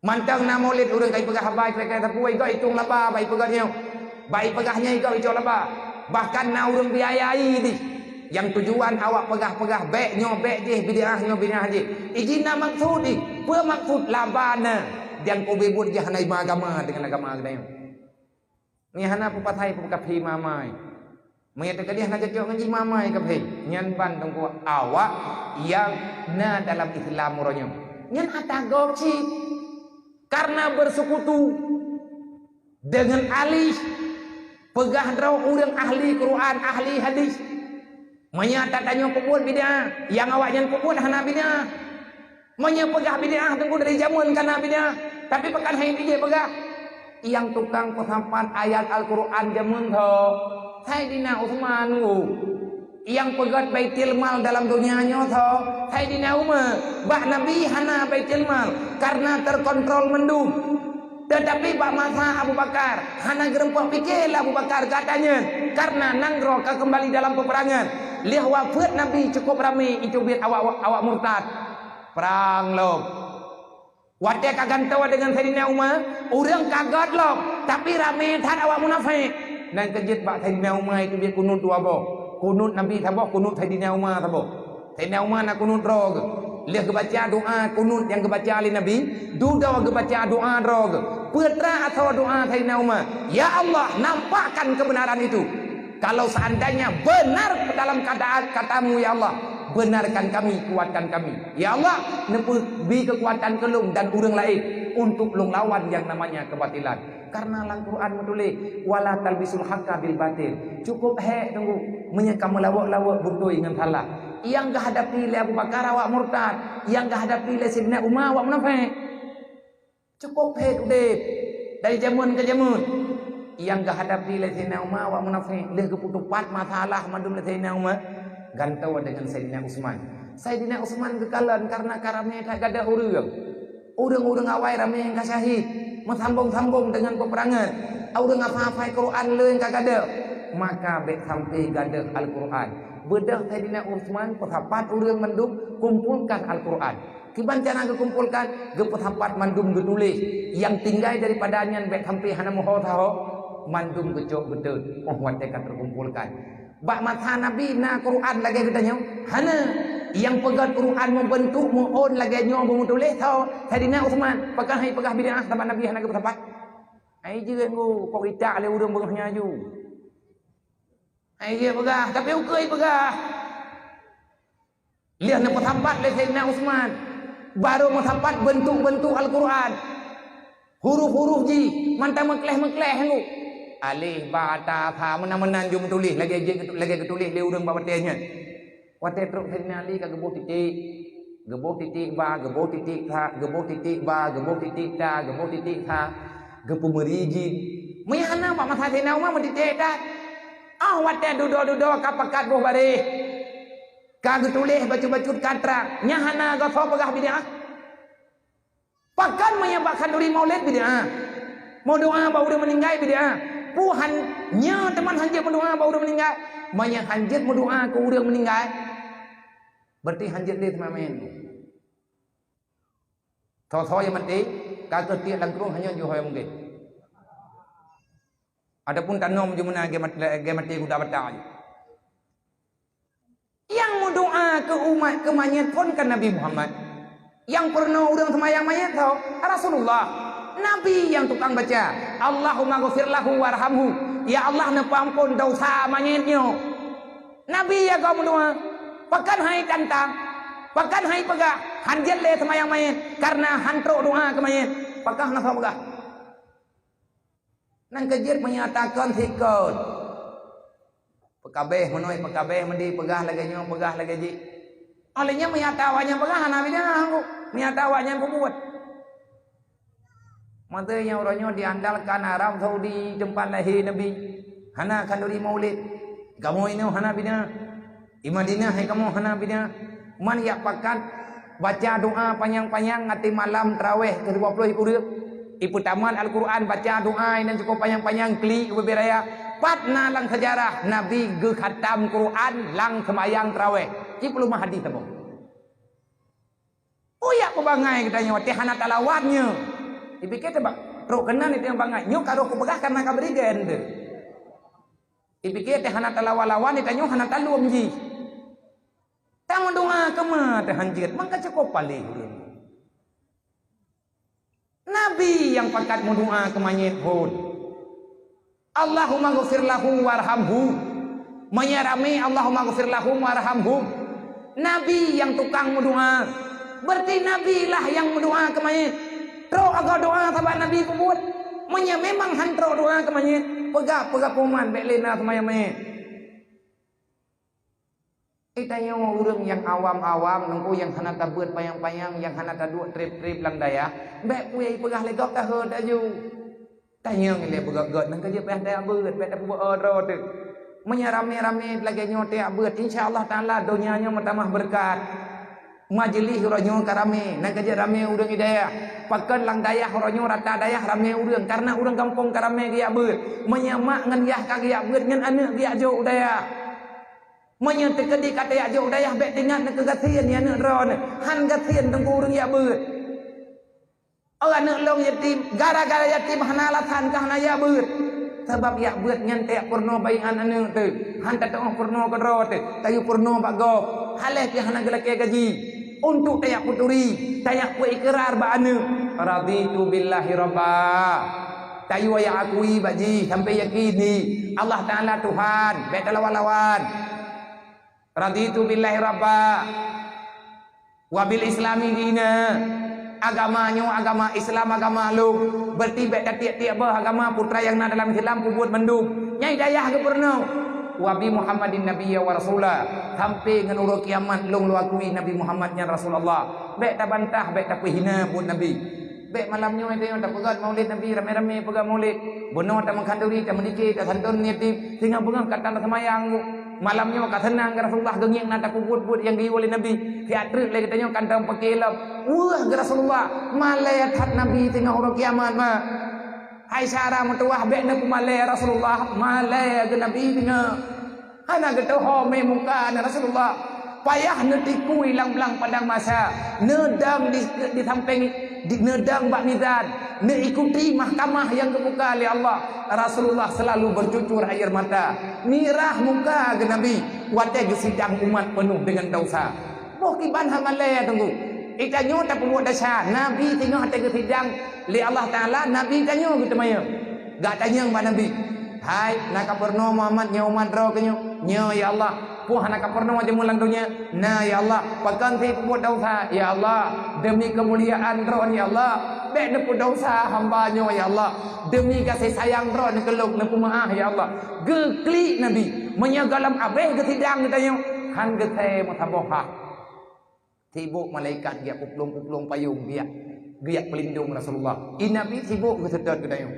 Mantang na maulid orang kai pegah baik mereka tapuai kau hitung lapa baik pegahnya. Baik pegahnya kau hitung lapa. Bahkan na orang biayai di. Yang tujuan awak pegah-pegah bek nyo bek je bid'ah nyo bid'ah je. Ijina maksud di. Apa maksud labana yang kau bebut je hanai agama dengan agama kedai. Ni hana pupatai pukapi mamai. Menyatakan dia nak cocok ngaji mamai kapi. Nyan ban tunggu awak yang na dalam Islam muronyo. Nyan atagor si karena bersekutu dengan ahli pegah draw urang ahli Quran, ahli hadis. Menyatakannya pukul bid'ah, yang awaknya pukul hana bid'ah. Menyepegah bid'ah tunggu dari zaman kana bid'ah. Tapi pekan hai dia pegah. Yang tukang pesampan ayat Al-Quran jamun tho Sayyidina Utsman yang pegat Baitul Mal dalam dunianya tho Sayyidina Umar bah Nabi hana Baitul Mal karena terkontrol mendung. Tetapi Pak Masa Abu Bakar hana gerempah pikir Abu Bakar katanya karena nanggro kembali dalam peperangan. Lihat wafat Nabi cukup ramai itu biar awak murtad perang loh. Wadah kagan tawa dengan Sayyidina Umar, orang kagat loh, tapi ramai tak awak munafik. Dan kejut Pak Sayyidina Umar itu dia kunut dua boh, kunut Nabi saboh, kunut Sayyidina Umar saboh. Sayyidina Umar nak kunut rog, lihat kebaca doa kunut yang kebaca oleh Nabi, duda kebaca doa rog. Putra atau doa Sayyidina Umar, ya Allah nampakkan kebenaran itu. Kalau seandainya benar dalam katamu ya Allah, benarkan kami, kuatkan kami. Ya Allah, nepu bi kekuatan kelum dan urang lain. untuk lawan yang namanya kebatilan. Karena Al-Quran menulis wala talbisul haqqa bil batil. Cukup tunggu menyekam melawak-lawak berdoi dengan salah. Yang gak hadapi le Abu Bakar awak murtad, yang gak hadapi le Sayyidina Umar awak munafik. Cukup udah dari zaman ke zaman. Yang gak hadapi le Sayyidina Umar awak munafik, le keputupat masalah madum le Sayyidina Umar gantau dengan Sayyidina Utsman. Sayyidina Utsman kekalan karena karamnya tak ada orang awai ramai yang syahid, sambung-sambung dengan peperangan. Orang apa-apa Quran le yang kagak ada. Maka baik sampai gadah Al-Quran. Bedah Sayyidina Utsman pesapat orang mandum kumpulkan Al-Quran. Kiban cara kumpulkan ge pesapat mandum ge tulis yang tinggal daripadanya baik sampai hana moho tahu mandum ge cok betul. Oh watekan terkumpulkan. Bak mata Nabi na Quran lagi katanya hana yang pegang Quran membentuk mohon lagi nyo menulis tahu Sayyidina Utsman pegang hai pegah bid'ah sama Nabi hana ge pesapat. Ai je ngo kok ita le urang bengahnya ju. Ai dia pegah tapi ukoi pegah. Lihat nak pesapat le Sayyidina Utsman. Baru mesapat bentuk-bentuk Al-Quran. Huruf-huruf ji mantap mekleh-mekleh lu. Alif ba ta tha menan-menan jum tulis lagi tulis dia urang bawatenya. Wate truk Sayyidina Ali ka geboh titik. Geboh titik ba, geboh titik tha, geboh titik ba, geboh titik ta, geboh titik tha. Gepu merijin. Mayana mak masa Sayyidina Umar menditik dah. Ah wate dudo-dudo kapakat boh bare. Kagak tulis baca-baca katra nyahana ga fa pegah bid'ah. Pakan menyebabkan duri maulid bid'ah. Mau doa baru meninggal bid'ah. Puhan nya teman hanjit berdoa baru meninggal. Maya hanjit berdoa ke urang meninggal. Berarti hanjit dia teman-teman. Tahu-tahu yang mati kagak tiak langkrung hanya jual mungkin. Adapun tanom jumna ge mati kuda batal. Yang berdoa ke umat ke mayat pun kan Nabi Muhammad. Yang pernah orang semayang mayat tahu Rasulullah. Nabi yang tukang baca Allahumma ghfir lahu warhamhu. Ya Allah nepampun dosa mayatnya. Nabi ya kau berdoa. Pakan hai tantang. Pakan hai pegah. Hanjat le semayang mayat. Karena hantro doa ke mayat. Pakah nasa pegah. Nang kejir menyatakan sikot. Pekabeh menoi pekabeh mendi pegah lagi nyo pegah lagi ji. Olehnya menyatawanya pegah Nabi dah aku. Menyatawanya aku buat. Matanya orangnya diandalkan Arab Saudi tempat lahir Nabi. Hana kanduri maulid. Kamu ini hana bina. Di Madinah hai kamu hana bina. Man yak pakat baca doa panjang-panjang ngati malam tarawih ke-20 urip. Ipu taman Al-Quran baca doa dan cukup panjang-panjang kli beberaya. Patna lang sejarah Nabi ge khatam Quran lang semayang tarawih. Ki perlu hadis temu. Oh ya pebangai katanya wati hana talawatnya. Dipikir tebak truk kenan itu yang bangai. Nyo karo ku pegah karena ka berigen teu. Dipikir teh hana talawalawan ditanya hana talum ji. Tang doa ke mah teh hanjit mangka cukup palih. Nabi yang pakat mendoa ke mayit pun. Allahumma ghfir lahu warhamhu. Menyarami Allahumma ghfir lahu warhamhu. Nabi yang tukang mendoa. Berarti Nabi lah yang mendoa ke mayit. Tro agak doa sahabat Nabi pun buat. Memang hantro doa ke mayit. Pegah puman beklena ke mayit. Itanya orang yang awam-awam nunggu yang hana tabut payang-payang yang hana taduk trip-trip lang daya. Bek puai pegah legok ka hod aju. Tanya ngile begak-gak nang kerja peh dah beut peh dah buat order tu. Menyarame-rame lagi nyote beut insyaallah taala dunianya bertambah berkat. Majlis uranyo karame nang kerja rame urang hidayah. Pakan lang dayah uranyo rata dayah rame urang karena urang kampung karame dia beut. Menyamak ngan yah kagak beut ngan anak dia jo udaya. Menyente kedi kata ya jo udaya bek dengan nak kegasian ya nak ron. Han gasian tengku urang ya beut. Orang nak long yatim, gara-gara yatim hana alasan kah hana ya beut. Sebab ya beut nyante purno bayan anak tu. Han tak tahu purno kedro tu. Tayu purno bagok. Haleh pi hana gelake gaji. Untuk tayak puturi, tayak ku ikrar ba anu. Raditu billahi rabba. Tayu ya akui baji sampai yakini Allah Taala Tuhan, bek lawan-lawan. Raditu billahi rabba. Wabil islami dina. agamanya agama Islam, agama lu berarti bet tiap-tiap agama putra yang nak dalam Islam pun buat mendung nyai dayah ke pernah wabi Muhammadin nabiyya wa rasulah sampai ngan urut kiamat long lu akui Nabi Muhammadnya Rasulullah bet tak bantah bet tak hina buat Nabi bet malamnya itu yang tak pegat maulid Nabi rame-rame pegat maulid bono tak mengkanduri tak mendikir tak santun nitip tinggal pegang kata semayang malamnya kat senang ke Rasulullah genging nak tak puput yang diu oleh Nabi teatrik lagi katanya kandang pakai lap wah ke Rasulullah malaya tat Nabi tengah urut kiamat mah hai syara mutuah bet nak malaya Rasulullah malaya ke Nabi tengah ana ke toho me muka na Rasulullah payah netiku hilang-hilang padang masa nedang di samping di nedang bak nizan ne ikuti mahkamah yang kebuka oleh Allah Rasulullah selalu bercucur air mata mirah muka ke Nabi wadah ke sidang umat penuh dengan dosa bokiban hamalaya tunggu itanyo tak perlu dasar Nabi tengah ada ke sidang li Allah Ta'ala Nabi tanyo gitu maya gak tanya mbak Nabi hai nak kaperno Muhammad nya umat ro kenyo nya ya Allah puh nak kaperno aja mulang dunia nah ya Allah pakan ti buat dosa ya Allah demi kemuliaan ro ya Allah bek ne dosa hamba-Nyo ya Allah demi kasih sayang ro ne keluk ne maah ya Allah gekli Nabi menyagalam abeh ke sidang katanya kan gete mutaboha sibuk malaikat dia uplung-uplung payung dia pelindung Rasulullah Nabi sibuk ke sedot katanya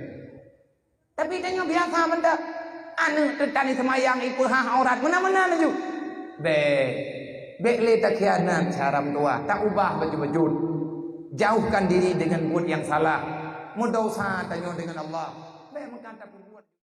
tapi tanya biasa benda anu tetani semayang ipu aurat mana-mana laju be le tak khianat cara tua tak ubah baju-baju jauhkan diri dengan buat yang salah mudosa tanya dengan Allah be mengkata buat